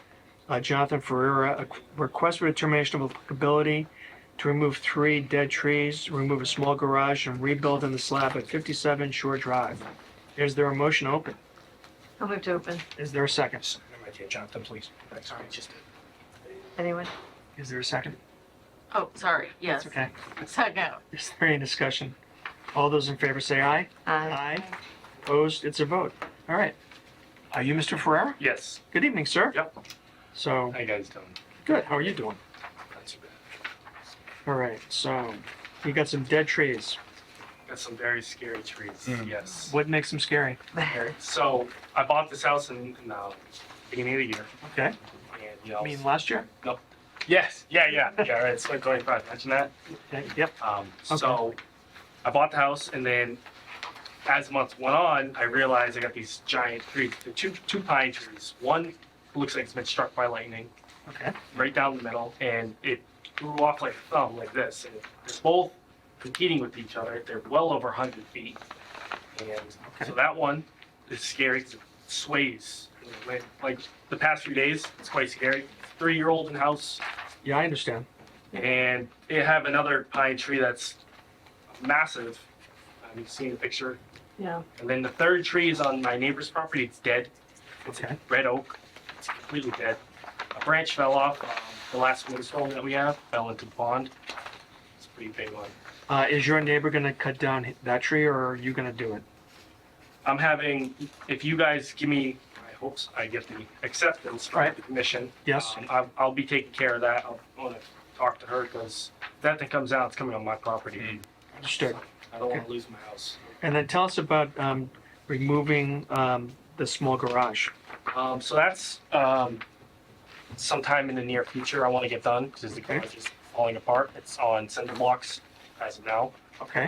Jonathan Ferreira, a request for determination of applicability to remove 3 dead trees, remove a small garage, and rebuild in the slab at 57 Shore Drive. Is there a motion open? I'll move to open. Is there a second? Right here, Jonathan, please. Sorry, just. Anyone? Is there a second? Oh, sorry, yes. That's okay. Second. Is there any discussion? All those in favor say aye. Aye. Opposed? It's a vote. All right. Are you Mr. Ferreira? Yes. Good evening, sir. Yep. So, How you guys doing? good. How are you doing? Not too bad. All right. So, you got some dead trees. Got some very scary trees. Yes. What makes them scary? So I bought this house in beginning of the year, Okay. and I mean, last year? yes, yeah. Right. It's 2025. Mention that. Okay. Yep. So I bought the house, and then as months went on, I realized I got these giant trees. They're two pine trees. One looks like it's been struck by lightning, Okay. right down the middle, and it grew off like a thumb, like this. And they're both competing with each other. They're well over 100 feet. And so that one is scary because it sways. Like the past few days, it's quite scary. 3-year-old in house, Yeah, I understand. and they have another pine tree that's massive. You've seen the picture. Yeah. And then the third tree is on my neighbor's property. It's dead. It's Okay. a red oak. It's completely dead. A branch fell off. The last windstorm that we have fell into the pond. It's a pretty big one. Is your neighbor going to cut down that tree, or are you going to do it? I'm having, if you guys give me, I hope I get the acceptance from Right. the commission. Yes. I'll be taking care of that. I want to talk to her because if that thing comes out, it's coming on my property. Understood. I don't want to lose my house. And then tell us about removing the small garage. So that's sometime in the near future I want to get done because the garage is falling apart. It's on cinder blocks as of now. Okay.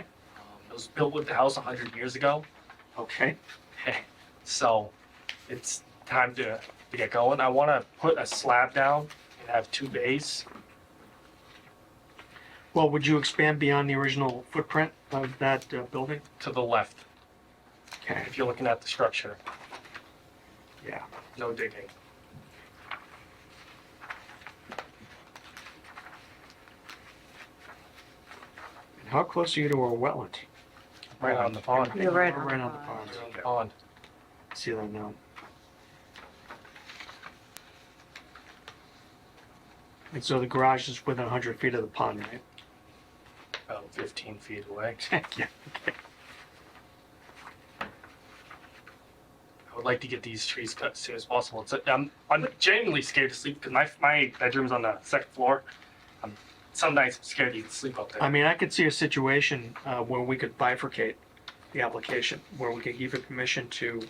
It was built with the house 100 years ago. Okay. So it's time to get going. I want to put a slab down and have 2 bays. Well, would you expand beyond the original footprint of that building? To the left, Okay. if you're looking at the structure, Yeah. no digging. And how close are you to a wetland? Right on the pond. You're right. Right on the pond. Right on the pond. See that now. And so the garage is within 100 feet of the pond, right? About 15 feet away. Yeah. Okay. I would like to get these trees cut as soon as possible. I'm genuinely scared to sleep because my bedroom's on the 2nd floor. Some nights I'm scared to even sleep up there. I mean, I could see a situation where we could bifurcate the application, where we could give you permission to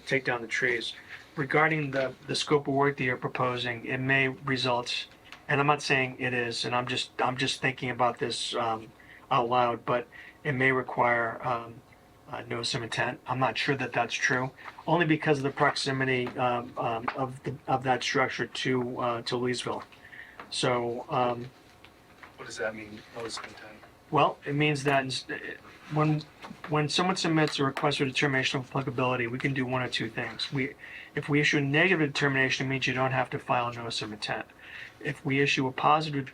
take down the trees. Regarding the scope of work that you're proposing, it may result and I'm not saying it is, and I'm just thinking about this out loud, but it may require notice of intent. I'm not sure that that's true, only because of the proximity of that structure to Leesville. So, What does that mean? Notice of intent? well, it means that when someone submits a request for determination of applicability, we can do one of two things. If we issue a negative determination, it means you don't have to file a notice of intent. If we issue a positive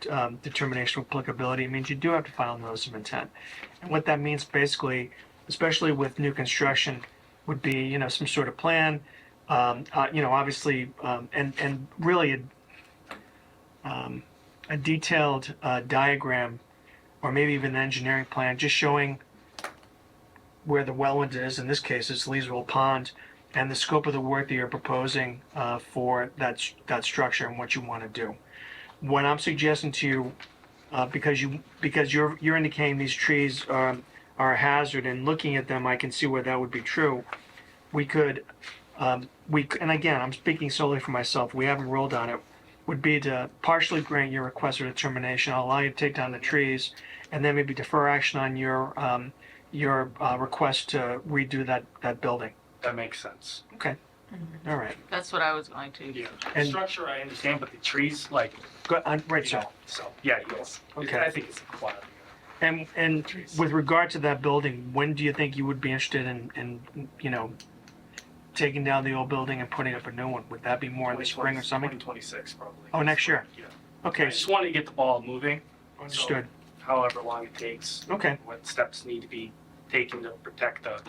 determination of applicability, it means you do have to file a notice of intent. And what that means basically, especially with new construction, would be, you know, some sort of plan, you know, obviously, and really a detailed diagram, or maybe even an engineering plan, just showing where the wetland is. In this case, it's Leesville Pond, and the scope of the work that you're proposing for that structure and what you want to do. What I'm suggesting to you, because you're indicating these trees are a hazard, and looking at them, I can see where that would be true. We could, and again, I'm speaking solely for myself. We haven't ruled on it. Would be to partially grant your request for determination. I'll allow you to take down the trees, and then maybe defer action on your request to redo that building. That makes sense. Okay. All right. That's what I was going to. Yeah. And- Structure, I understand, but the trees, like, Good. Right, you sir. know, so, yeah, yes. Okay. I think it's a quality. And with regard to that building, when do you think you would be interested in you know, taking down the old building and putting up a new one? Would that be more in the spring or something? 2026, probably. Oh, next year? Yeah. Okay, I just want to get the ball moving. understood. However long it takes. Okay, What steps need to be taken to protect the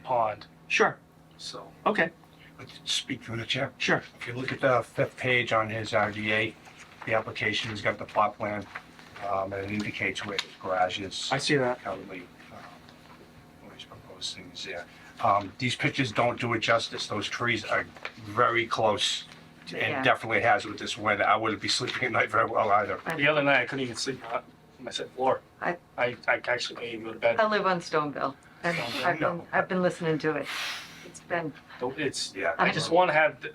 pond, sure. so. Okay, Speak through the chair. sure. If you look at the 5th page on his RDA, the application has got the plot plan, and it indicates where his garage is I see that. currently, where he's proposed things there. These pictures don't do it justice. Those trees are very close, Yeah. and definitely has with this weather. I wouldn't be sleeping at night very well either. The other night, I couldn't even sleep on my second floor. I- I actually couldn't even go to bed. I live on Stoneville, and I've been listening to it. It's been, It's, Yeah. I just want to have the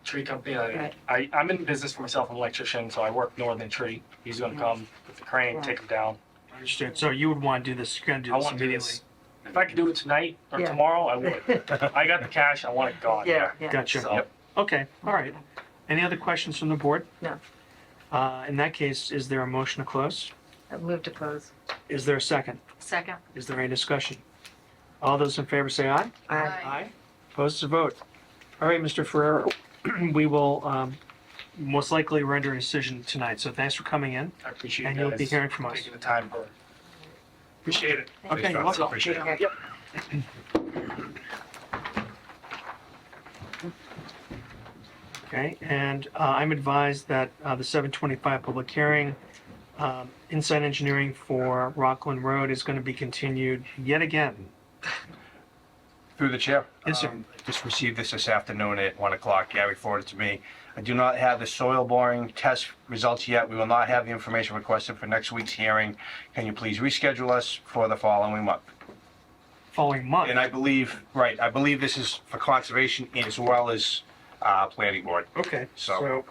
tree company. Right. I'm in business for myself, I'm an electrician, so I work Northern Tree. He's gonna come with the crane, Right. take them down. Understood. So you would want to do this, you're going to do I this want to do immediately? this. If I could do it tonight or Yeah. tomorrow, I would. I got the cash, I want it gone. yeah. Gotcha. So, Okay, all right. Any other questions from the board? No. In that case, is there a motion to close? I've moved to close. Is there a second? Second. Is there any discussion? All those in favor say aye. Aye. Opposed to vote. All right, Mr. Ferrero, we will most likely render a decision tonight, so thanks for coming in. I appreciate And you you'll be guys hearing from us. taking the time for, appreciate it. Okay, you're Thanks, welcome. Appreciate it. Yep. Okay, and I'm advised that the 7:25 public hearing, Inside Engineering for Rockland Road is going to be continued yet again. Through the chair. Yes, sir. Just received this afternoon at 1 o'clock. Gary forwarded it to me. I do not have the soil boring test results yet. We will not have the information requested for next week's hearing. Can you please reschedule us for the following month? Following month. And I believe this is for conservation as well as planning board. Okay, So- so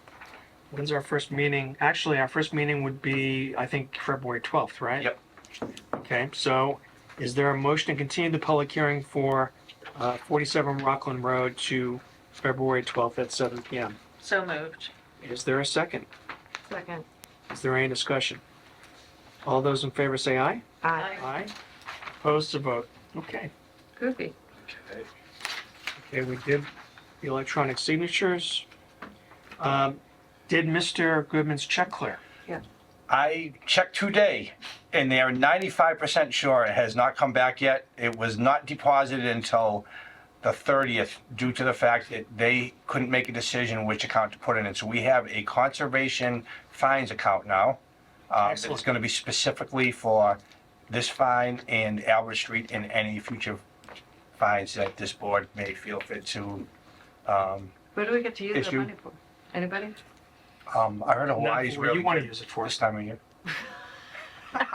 when's our first meeting? Actually, our first meeting would be, I think, February 12th, right? Yep. Okay, so is there a motion to continue the public hearing for 47 Rockland Road to February 12th at 7 PM? So moved. Is there a second? Second. Is there any discussion? All those in favor say aye. Aye. Aye. Opposed to vote. Okay. Goofy. Okay, we did the electronic signatures. Did Mr. Goodman's check clear? I checked today, and they are 95% sure it has not come back yet. It was not deposited until the 30th due to the fact that they couldn't make a decision which account to put it in. So we have a conservation fines account now. It's Excellent. going to be specifically for this fine and Albert Street and any future fines that this board may feel fit to. What do we get to use the Issue. money for? Anybody? I heard Hawaii's Not for what really you want to good use it for. this time of year. I'm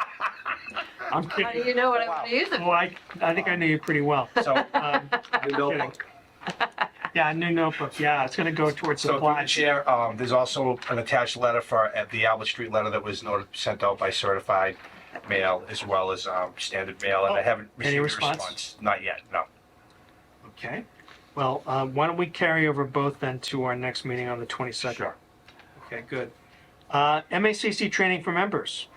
How do kidding. you know what I want to use it Well, I think I know you pretty well. So I'm kidding. Yeah, a new notebook. Yeah, it's gonna go towards So, through the supplies. chair, there's also an attached letter for, at the Albert Street letter that was sent out by certified mail as well as, standard mail, and I haven't Any received a response? response. Not yet, no. Okay. Well, why don't we carry over both then to our next meeting on the 22nd? Sure. Okay, good. MACC training for members.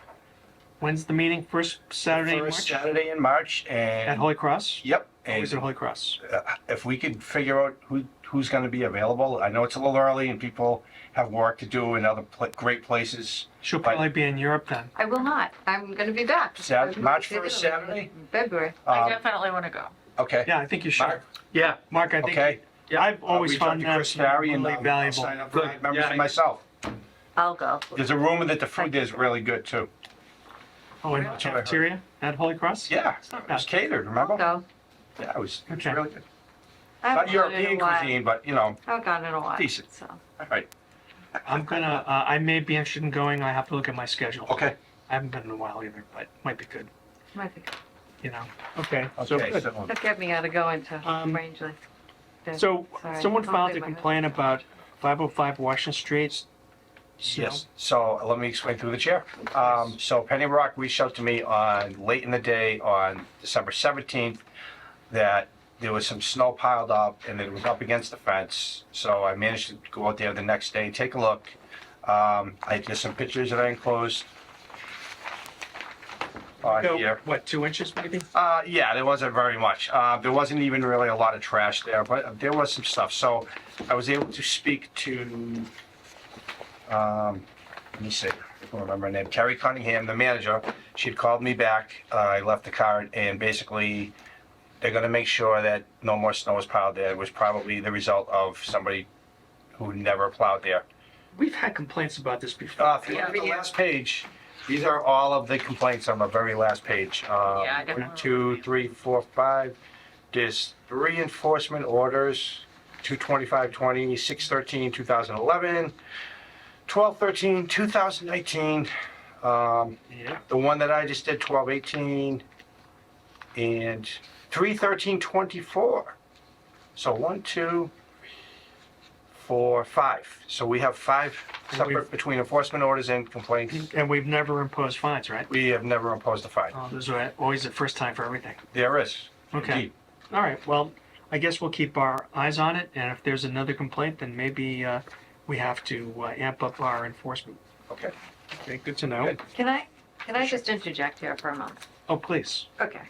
When's the meeting? First Saturday in First March? Saturday in March, At and, Holy Cross? yep. Always at And Holy Cross. if we could figure out who's gonna be available, I know it's a little early and people have work to do in other great places. She'll But- probably be in Europe then. I will not. I'm gonna be back. March 1st, Saturday? February. I Um, definitely want to go. Okay. Yeah, I think you should. Mark? Yeah, Mark, I think, Okay. I've always Reach out found to that Chris Barry and really I'll valuable. sign up for Good. members Yeah. for myself. I'll go. There's a rumor that the food there is really good too. Oh, in the That's what I heard. cafeteria at Holy Cross? Yeah, It's not it was bad. catered, I'll remember? go. Yeah, it was Okay. really good. I haven't Not gone in a European while. cuisine, but you know, I haven't gone in a while. Decent. So, all right. I'm gonna, I may be interested in going. I have to look at my schedule. Okay. I haven't been in a while either, but might be good, might be good. you know? Okay, so Okay, good. so, Don't get me out of going to Um, Rangeley. So, Sorry. someone I'll filed pay a my complaint about 505 Washington Street. Snow. yes, so let me explain through the chair. So Penny Rock reached out to me late in the day on December 17th that there was some snow piled up and it was up against the fence. So I managed to go out there the next day, take a look. There's some pictures that I enclosed on Go, here. what, 2 inches maybe? Yeah, there wasn't very much. There wasn't even really a lot of trash there, but there was some stuff. So I was able to speak to, let me see, I don't remember her name, Carrie Cunningham, the manager. She had called me back. I left the card and basically they're gonna make sure that no more snow is piled there. It was probably the result of somebody who never plowed there. We've had complaints about this before. If you look at the last page, these are all of the complaints on the very last page. I definitely 1, 2, 3, 4, 5. There's 3 enforcement orders, 22520, 613, 2011, 1213, 2019. Yeah. The one that I just did, 1218, and 31324. So 1, 2, 4, 5. So we have 5 And separate between enforcement orders and complaints. And we've never imposed fines, right? We have never imposed a fine. Those are always the first time for everything. There is. Okay. Indeed. All right, well, I guess we'll keep our eyes on it, and if there's another complaint, then maybe we have to amp up our enforcement. Okay. Okay, good to know. Good. Can I just interject here for a moment? Oh, please. Okay.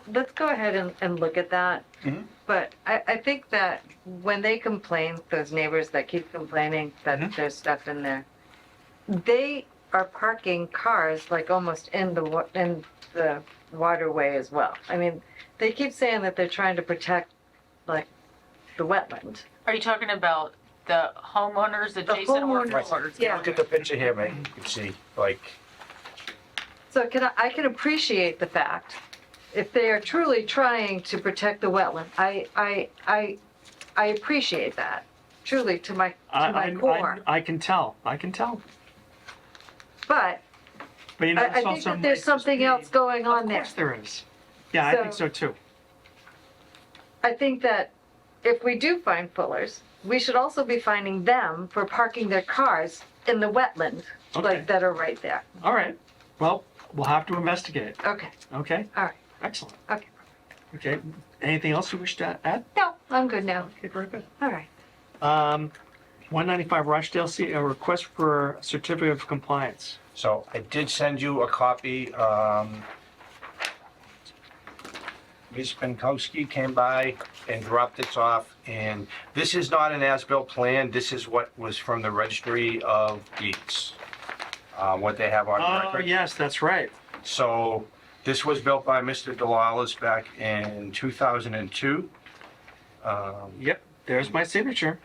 Let's go ahead and look at that. Mhm. But I think that when they complain, those neighbors that keep complaining that Mhm. there's stuff in there, they are parking cars like almost in the waterway as well. I mean, they keep saying that they're trying to protect like the wetland. Are you talking about the homeowners adjacent or homeowners, floors? yeah. Look at the picture here, man. You can see, like, So I can appreciate the fact, if they are truly trying to protect the wetland, I appreciate that, truly to my core. I can tell, But but you know, I it's think also that might there's just something be- else going on Of there. course there is. Yeah, I think so too. I think that if we do find Fullers, we should also be finding them for parking their cars in the wetland, Okay. like that are right there. All right, well, we'll have to investigate, Okay, okay? all right, Excellent. okay. Okay, anything else you wish to add? No, I'm good now. Okay, very good. All right. 195 Rochdale, see a request for a certificate of compliance. so I did send you a copy. Ms. Pankowski came by and dropped this off, and this is not an as-built plan. This is what was from the Registry of Deeds, what they have on Oh, record. yes, that's right. So this was built by Mr. Delales back in 2002. Yep, there's my signature.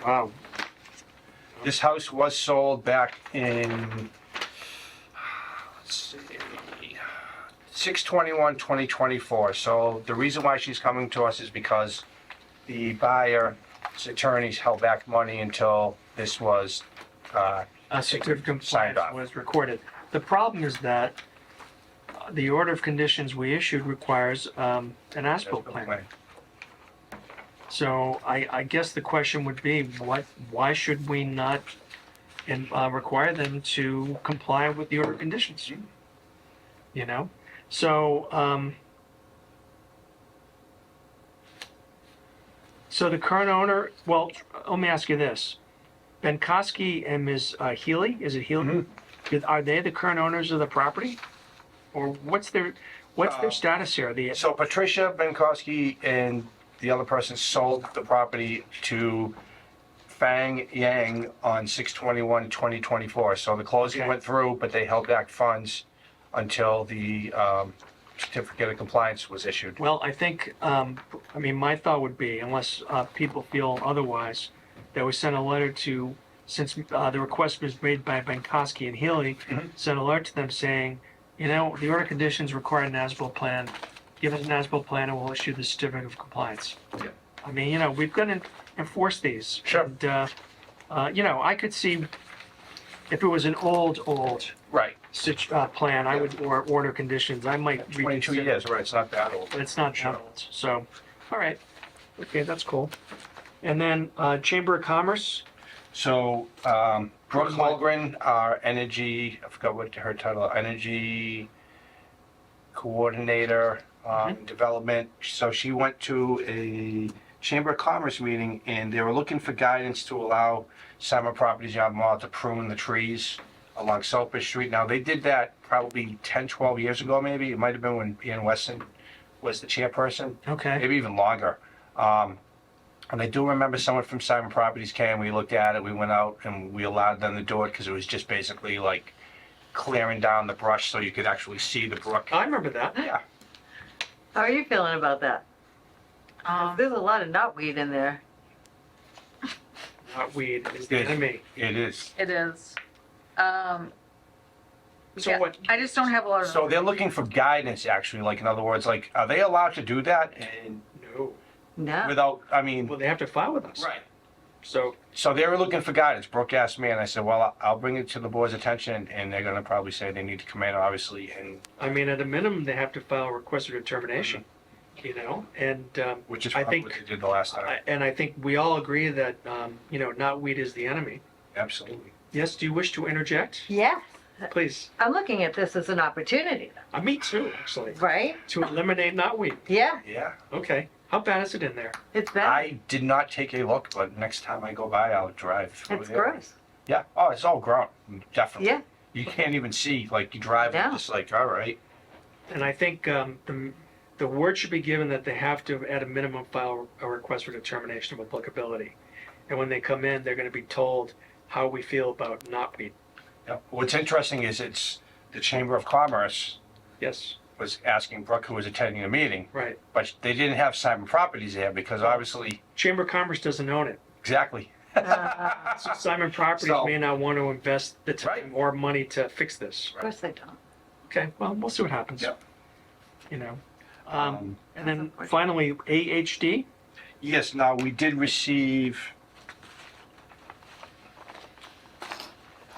Wow. This house was sold back in, let's see, 6/21/2024. So the reason why she's coming to us is because the buyer's attorneys held back money until this was, A certificate of Signed compliance off. was recorded. The problem is that the order of conditions we issued requires an as-built plan. So I guess the question would be, why should we not require them to comply with the order of conditions? You know? So, so the current owner, well, let me ask you this. Benkowski and Ms. Healy, is it Healy? Are they the current owners of the property? Or what's their status here? So Patricia Benkowski and the other person sold the property to Fang Yang on 6/21/2024. So the closing Okay. went through, but they held back funds until the certificate of compliance was issued. Well, I think, my thought would be, unless people feel otherwise, that we send a letter to, since the request was made by Benkowski and Healy, send a letter to them saying, the order of conditions require an as-built plan. Give us an as-built plan and we'll issue the certificate of compliance. Yeah. We've got to enforce these. Sure. And, I could see if it was an old Right. plan, or order conditions, I might 22 reconsider. years, right, it's not that old. But it's not that old, so, all right. Okay, that's cool. And then Chamber of Commerce, So, Brooke Holgren, our energy, I forgot what her title, energy coordinator, development. So she went to a Chamber of Commerce meeting and they were looking for guidance to allow Summer Properties Yard Mall to prune the trees along Selfish Street. Now, they did that probably 10, 12 years ago, maybe. It might have been when Ian Weston was the chairperson. okay. Maybe even longer. And I do remember someone from Simon Properties came, we looked at it, we went out and we allowed them to do it because it was just basically like clearing down the brush so you could actually see the brook. I remember that. Yeah, How are you feeling about that? 'Cause there's a lot of knotweed in there. Not weed, is the Good. enemy. it is. It is. So Yeah, what, I just don't have a lot of. So they're looking for guidance, actually, like in other words, like, are they allowed to do that? And no. No. without, I mean, Well, they have to file with us. right. So, So they were looking for guidance. Brooke asked me and I said, well, I'll bring it to the board's attention and they're gonna probably say they need to come in, obviously, and, at a minute, they have to file a request for determination, and, which is I probably think- what they did the last time. and I think we all agree that, knotweed is the enemy. Absolutely. Yes, do you wish to interject? Yes. Please. I'm looking at this as an opportunity, Me too, actually, right? to eliminate knotweed. Yeah, Yeah. Okay. How bad is it in there? it's bad. I did not take a look, but next time I go by, I'll drive through It's there. gross. Yeah, oh, it's all grown, definitely. Yeah. You can't even see, like, you drive, and No. it's just like, all right. And I think the word should be given that they have to, at a minimum, file a request for determination of applicability. And when they come in, they're going to be told how we feel about knotweed. Yeah. What's interesting is it's the Chamber of Commerce Yes, was asking Brooke, who was attending the meeting, right. but they didn't have Simon Properties there because obviously, Chamber of Commerce doesn't own it. exactly. So Simon Properties So- may not want to invest the time Right. or money to fix this. Of course they don't. Okay, well, we'll see what happens. Yep. And then finally, AHD. Yes, now, we did receive.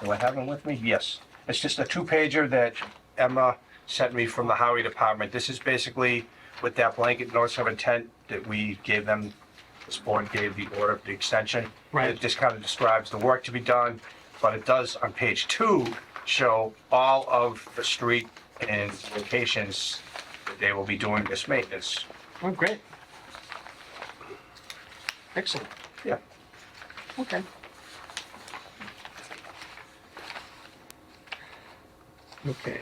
Do I have them with me? Yes. It's just a two-pager that Emma sent me from the Highway Department. This is basically with that blanket notice of intent that we gave them, this board gave the order of the extension. Right. It just kind of describes the work to be done, but it does on page 2 show all of the street and locations that they will be doing this maintenance. Oh, great. Excellent. Yeah. Okay. Okay.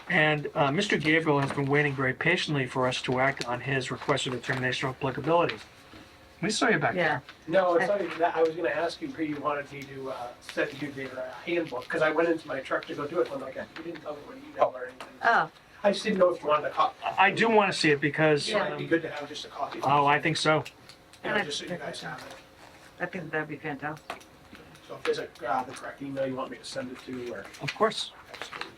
And Mr. Gabriel has been waiting very patiently for us to act on his requested determination of applicability. We saw you back Yeah. there. No, it's not even that. I was gonna ask you who you wanted me to send you their handbook, because I went into my truck to go do it, and I'm like, you didn't tell me what email or anything. Oh, I just didn't know if you wanted a copy. I do want to see it because, It might be good to have just a copy. oh, I think so. Just so you guys have it. I think that'd be fantastic. So if there's the correct email you want me to send it to, or. Of course. Absolutely.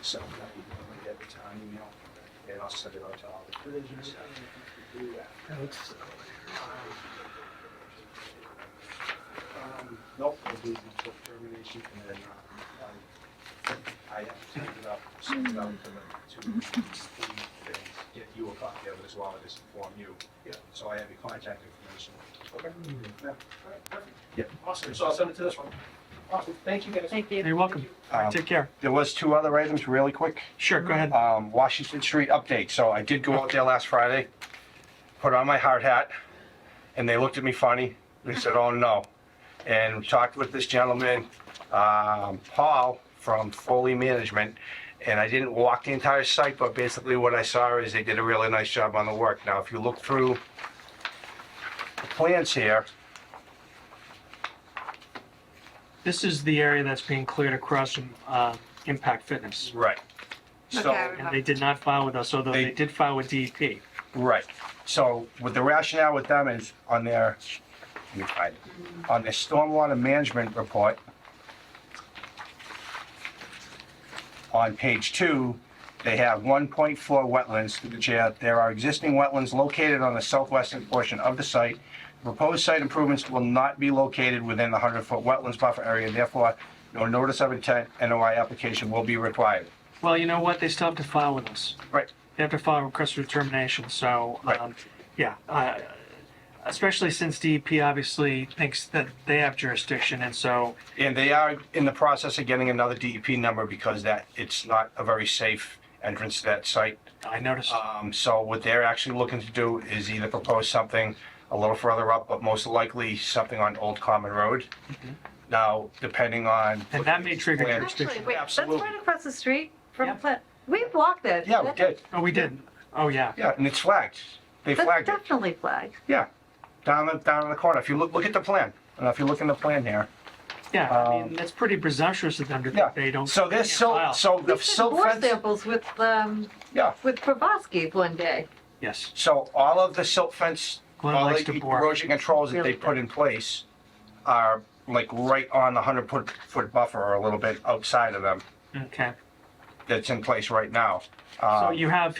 So, that email, email, and I'll send it out to all the commissioners. Nope, I'll do the termination, and then, I have to send it out to get you a copy of it as well, as inform you. Yeah. So I have your contact information. Okay. Yeah. All right, perfect. Yeah. Awesome, so I'll send it to this one. Awesome, thank you guys. Thank you. You're welcome. Take care. There was two other items, really quick. Sure, go ahead. Washington Street update. So I did go out there last Friday, put on my hard hat, and they looked at me funny. They said, "Oh no," and talked with this gentleman, Paul from Foley Management. And I didn't walk the entire site, but basically what I saw is they did a really nice job on the work. Now, if you look through the plans here, This is the area that's being cleared across from Impact Fitness. right. So, Okay. And they did not file with us, although they They- did file with DEP. right. So with the rationale with them is on their, let me find it, on their stormwater management report, on page 2, they have 1.4 wetlands to the chair. There are existing wetlands located on the southwestern portion of the site. Proposed site improvements will not be located within the 100-foot wetlands buffer area, therefore, no notice of intent NOI application will be required. Well, you know what? They still have to file with us. Right. They have to file a request for determination, so, Right. yeah. Especially since DEP obviously thinks that they have jurisdiction, and so, And they are in the process of getting another DEP number because that, it's not a very safe entrance to that site. I noticed. So what they're actually looking to do is either propose something a little further up, but most likely something on Old Common Road. Now, depending on. And that may trigger Plan- jurisdiction. Actually, wait, that's Absolutely. right across the street from Yeah. Plant. We walked that. Yeah, we did. Oh, we did? Oh, yeah. Yeah, and it's flagged. They That's flagged it. definitely flagged. Yeah, down in the corner. If you look at the plan. And if you look in the plan here. Yeah, I mean, that's pretty presumptuous of them to Yeah. think they don't. So there's can't silt, file. so We the took silt bore fence. samples with Yeah, Probosky one day. Yes. so all of the silt fence, Glenn all likes the to bore. erosion controls that they Really put in place are like right on the 100-foot buffer or a little bit outside of them Okay. that's in place right now. So you have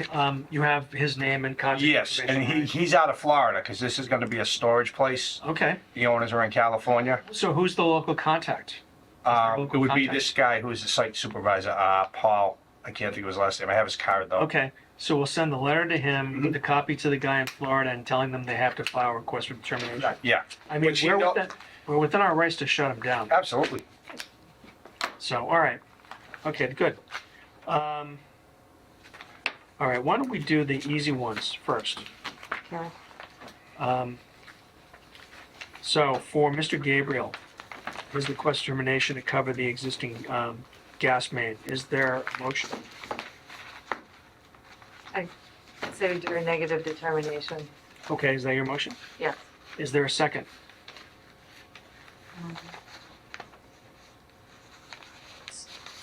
his name and contact Yes, and information, right? he's out of Florida because this is going to be a storage place. Okay, The owners are in California. so who's the local contact? It local would be contact? this guy who's the site supervisor, Paul. I can't think of his last name. I have his card though. Okay, so we'll send the letter to him, Mm-hmm. with the copy to the guy in Florida and telling them they have to file a request for determination. Yeah, I mean, Which you know- we're within our rights to shut him down, absolutely. so, all right. Okay, good. All right, why don't we do the easy ones first? Okay. So for Mr. Gabriel, his request termination to cover the existing gas main, is there a motion? Consider do a negative determination. Okay, is that your motion? Yes. Is there a second?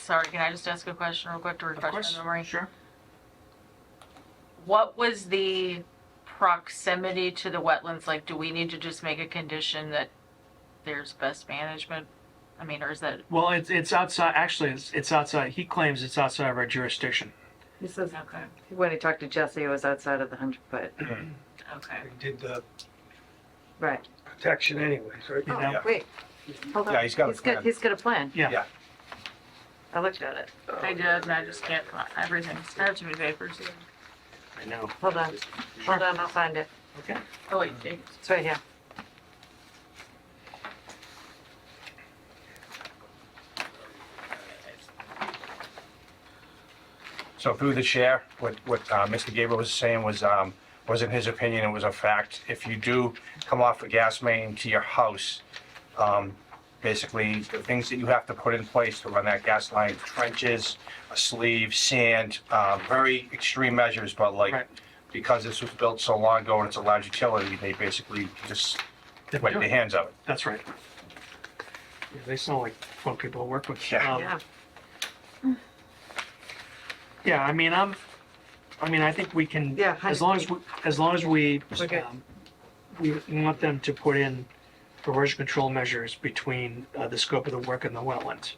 Sorry, can I just ask a question real quick to Of refresh course, my memory? sure. What was the proximity to the wetlands? Like, do we need to just make a condition that there's best management? I mean, or is that, Well, it's outside, actually, it's outside, he claims it's outside of our jurisdiction. He says, okay, when he talked to Jesse, it was outside of the 100-foot. okay. Did the Right. protection anyways, right? Oh, Yeah. wait. Hold on. Yeah, he's got a plan. He's got a plan. Yeah. Yeah. I looked at it. I did, and I just can't, everything, I have too many papers here. I know. Hold on. Hold on, I'll find it. Okay. Oh, wait, Jake. It's right here. So through the chair, what Mr. Gabriel was saying wasn't his opinion, it was a fact. If you do come off a gas main to your house, basically the things that you have to put in place to run that gas line, trenches, a sleeve, sand, very extreme measures, but like, Right. because this was built so long ago and it's a large utility, they basically just They wipe do their it. hands of it. That's right. Yeah, they sound like fun people to work with. Yeah. Yeah. Yeah, I mean, I think we can, Yeah, as long as we, Okay. we want them to put in erosion control measures between the scope of the work and the wetlands.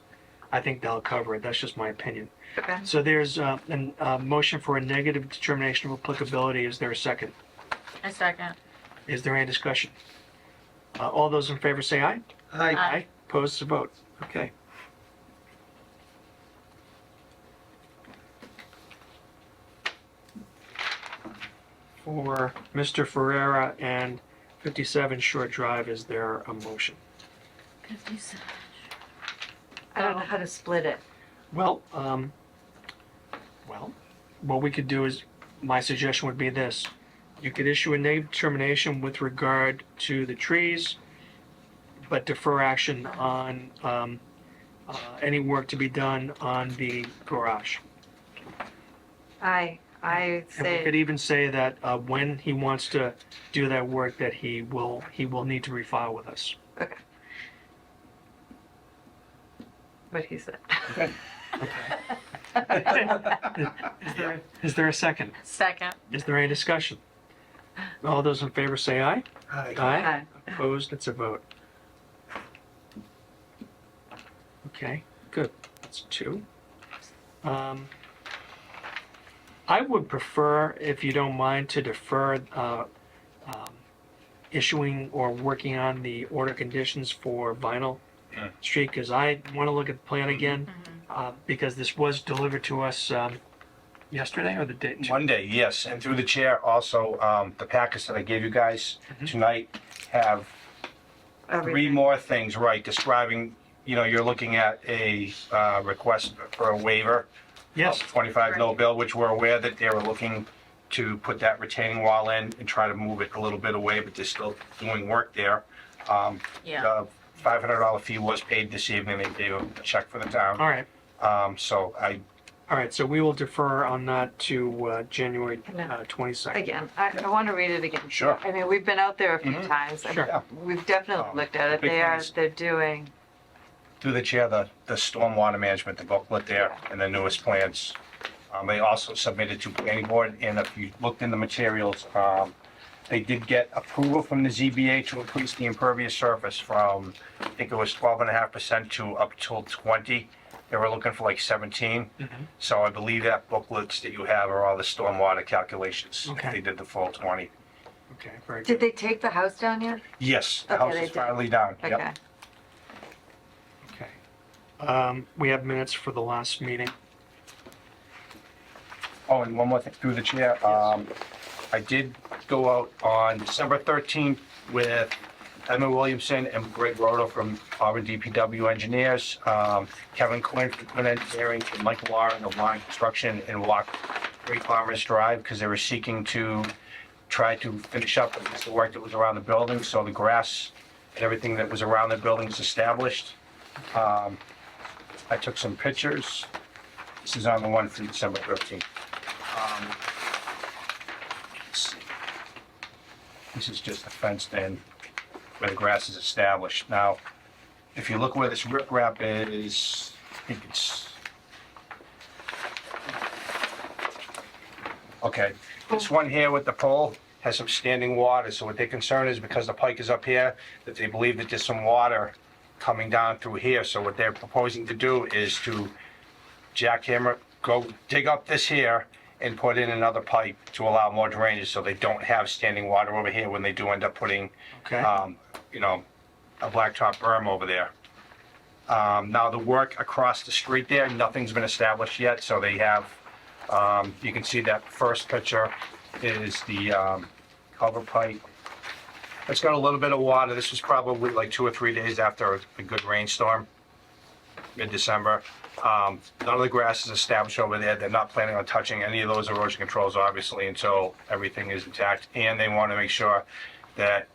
I think they'll cover it. That's just my opinion. Okay. So there's a motion for a negative determination of applicability. Is there a second? A second. Is there any discussion? All those in favor say aye. Aye. Opposed to vote. Okay. For Mr. Ferrera and 57 Short Drive, is there a motion? I don't know how to split it. Well, what we could do is, my suggestion would be this. You could issue a negative determination with regard to the trees, but defer action on any work to be done on the garage. I And we could say, even say that when he wants to do that work, that he will need to refile with us. what he said. Is there a second? Second. Is there any discussion? All those in favor say aye. Aye. Aye. Opposed, it's a vote. Okay, good. That's two. I would prefer, if you don't mind, to defer issuing or working on the order conditions for Vinyl Street, because I want to look at the plan again, because this was delivered to us yesterday or the day? Monday, yes, and through the chair, also, the packets that I gave you guys tonight have three Everything. more things, right, describing, you're looking at a request for a waiver. Yes. Of 25 no bill, which we're aware that they were looking to put that retaining wall in and try to move it a little bit away, but they're still doing work there. Yeah. The $500 fee was paid this evening. They gave a check for the town. All right. So All right, so we will defer on that to January No. 22nd. Again, I want to read it again. Sure. I mean, we've been out there a few Mhm. times. Sure. Yeah. We've definitely looked at it. big things. They're doing, through the chair, the stormwater management, the booklet there, and the newest plans. They also submitted to planning board, and if you looked in the materials, they did get approval from the ZBA to increase the impervious surface from, I think it was 12.5% to up till 20. They were looking for like 17. So I believe that booklets that you have are all the stormwater calculations. Okay. They did the full 20. Okay, very did good. they take the house down yet? Yes, the Okay, house they is did. finally down. Yep. Okay. Okay. We have minutes for the last meeting. Oh, and one more thing, through the chair, I did go out on December 13th with Emma Williamson and Greg Roto from Auburn DPW Engineers, Kevin Quinn from Quinn Engineering, and Michael Warren of Line Construction, and walked Great Farmers Drive because they were seeking to try to finish up the work that was around the building, so the grass and everything that was around the building is established. I took some pictures. This is on the one from December 13th. Let's see. This is just the fenced in where the grass is established. Now, if you look where this riprap is, I think it's, okay, this one here with the pole has some standing water, so what their concern is, because the pike is up here, that they believe that there's some water coming down through here, so what they're proposing to do is to jackhammer, go dig up this here and put in another pipe to allow more drainage, so they don't have standing water over here when they do end up putting, Okay. a blacktop berm over there. Now, the work across the street there, nothing's been established yet, so they have, you can see that first picture is the cover pipe. It's got a little bit of water. This was probably like 2 or 3 days after a good rainstorm, mid-December. None of the grass is established over there. They're not planning on touching any of those erosion controls, obviously, until everything is intact. And they want to make sure that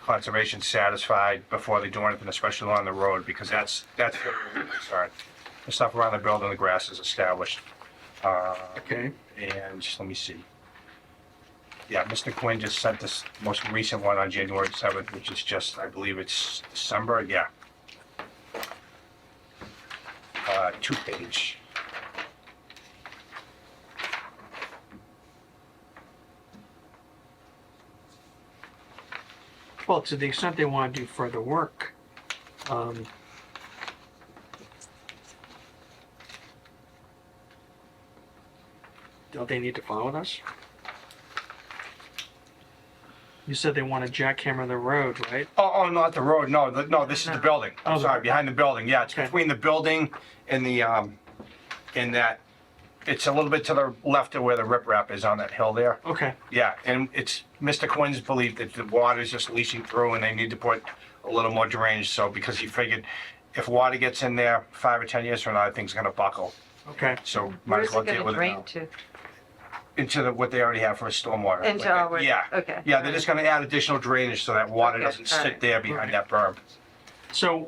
conservation's satisfied before they do anything, especially along the road, because that's their concern. The stuff around the building, the grass is established. Okay. And just let me see. Yeah, Mr. Quinn just sent this most recent one on January 7th, which is just, I believe it's December, yeah. 2-page. Well, to the extent they want to do further work, don't they need to file with us? You said they want to jackhammer the road, right? Oh, not the road, no, no, this is the building. Oh, I'm sorry, behind the building, yeah, it's Okay. between the building and the, in that, it's a little bit to the left of where the riprap is on that hill there. Okay, Yeah, and it's Mr. Quinn's belief that the water's just leaching through and they need to put a little more drainage, so, because he figured if water gets in there 5 or 10 years from now, that thing's gonna buckle, okay. so might Where's as well it deal gonna with it drain now. to? Into what they already have for a stormwater. Into Like, our, Yeah, okay. yeah, they're just gonna add additional drainage so that water Okay, doesn't all sit right. there behind that berm. So,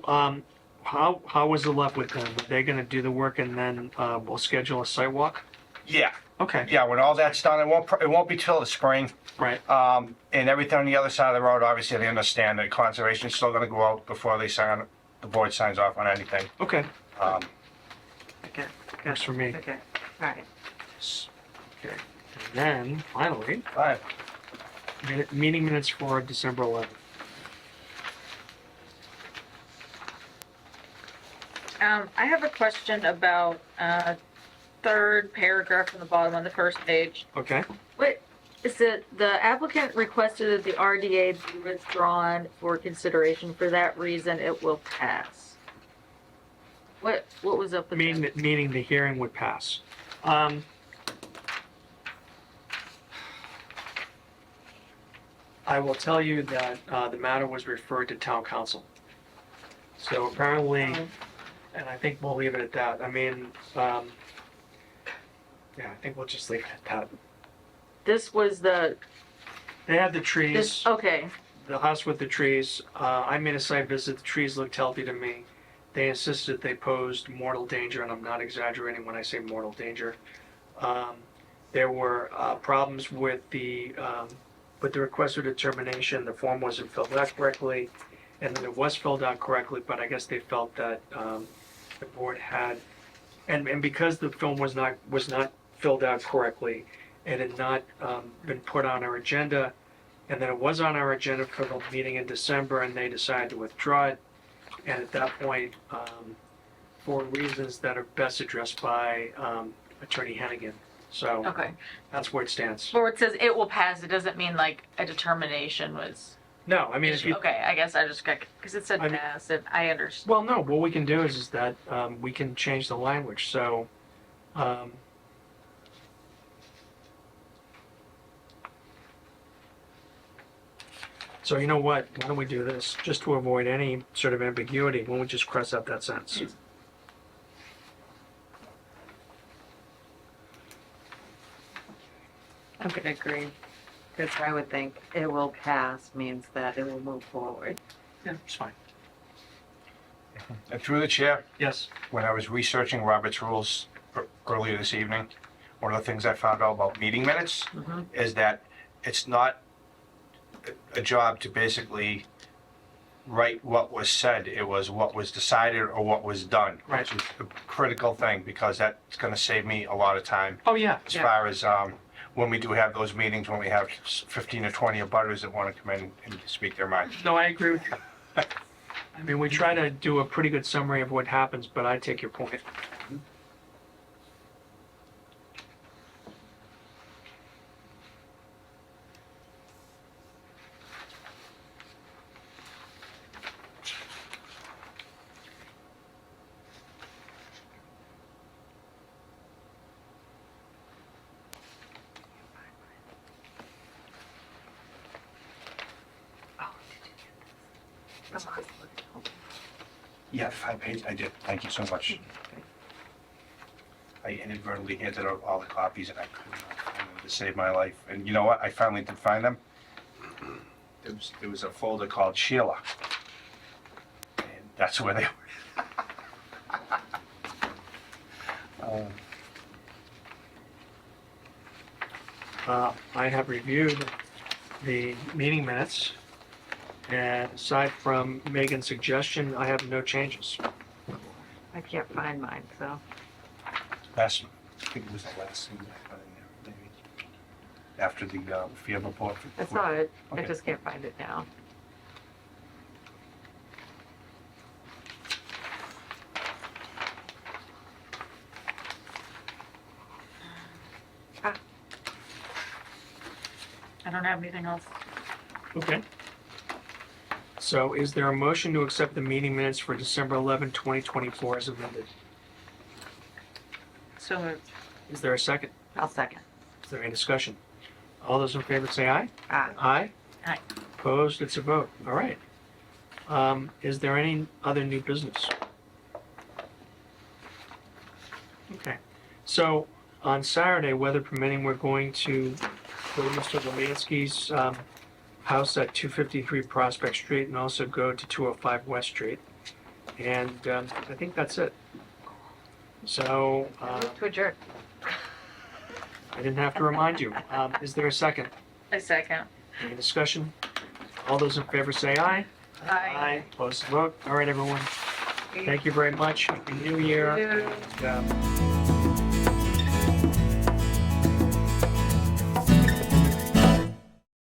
how was it left with them? Are they gonna do the work and then, we'll schedule a site walk? Yeah, Okay, yeah, when all that's done, it won't be till the spring. right, And everything on the other side of the road, obviously, they understand that conservation's still gonna go out before they sign, the board signs off on anything. okay, Um, Okay, works for me. okay, all right. Okay, and then, finally, Fine. meeting minutes for December 11th. I have a question about, third paragraph from the bottom on the first page. Okay, What is it, the applicant requested that the RDA be withdrawn for consideration. For that reason, it will pass. What was up with that? meaning the hearing would pass. I will tell you that, the matter was referred to town council. So apparently, and I think we'll leave it at that. I mean, yeah, I think we'll just leave it at that. This was the, They had the trees, this, okay, the house with the trees. I made a site visit, the trees looked healthy to me. They insisted they posed mortal danger, and I'm not exaggerating when I say mortal danger. There were problems with the request for determination. The form wasn't filled out correctly, and then it was filled out correctly, but I guess they felt that the board had, and because the film was not filled out correctly, it had not been put on our agenda, and then it was on our agenda for the meeting in December, and they decided to withdraw it. And at that point, for reasons that are best addressed by Attorney Hennigan. So okay. that's where it stands. Where it says it will pass, it doesn't mean like a determination was. No, I mean, if you, Okay, I guess I just got, because it said I mean- pass, and I understand. well, no, what we can do is that we can change the language. So, so you know what? Why don't we do this? Just to avoid any sort of ambiguity, why don't we just cross out that sentence? I'm gonna agree, because I would think it will pass means that it will move forward. Yeah, it's fine. And through the chair, Yes. when I was researching Robert's rules earlier this evening, one of the things I found out about meeting minutes Mhm. is that it's not a job to basically write what was said. It was what was decided or what was done. Right. Which is a critical thing, because that's gonna save me a lot of time Oh, yeah. as Yeah. far as, when we do have those meetings, when we have 15 or 20 abutters that wanna come in and speak their mind. No, I agree with you. I mean, we try to do a pretty good summary of what happens, but I take your point. Yeah, 5 pages, I did, thank you so much. I inadvertently handed out all the copies and I could not find them to save my life. And you know what, I finally did find them. There was a folder called Sheila. And that's where they were. I have reviewed the meeting minutes, and aside from Megan's suggestion, I have no changes. I can't find mine, so. Last, I think it was the last thing I put in there, maybe. After the field report. I saw it, I Okay. just can't find it now. Ah, I don't have anything else. Okay. So is there a motion to accept the meeting minutes for December 11, 2024 as amended? So moved. Is there a second? I'll second. Is there any discussion? All those in favor say aye. Aye. Aye? Aye. Opposed? It's a vote. All right. Is there any other new business? Okay. So on Saturday, weather permitting, we're going to go to Mr. Lemansky's house at 253 Prospect Street and also go to 205 West Street. And I think that's it. So Move to adjourn. I didn't have to remind you. Is there a second? I second. Any discussion? All those in favor say aye. Aye. Opposed, vote. All right, everyone. Thank you very much. Happy New Year. Thank you. And,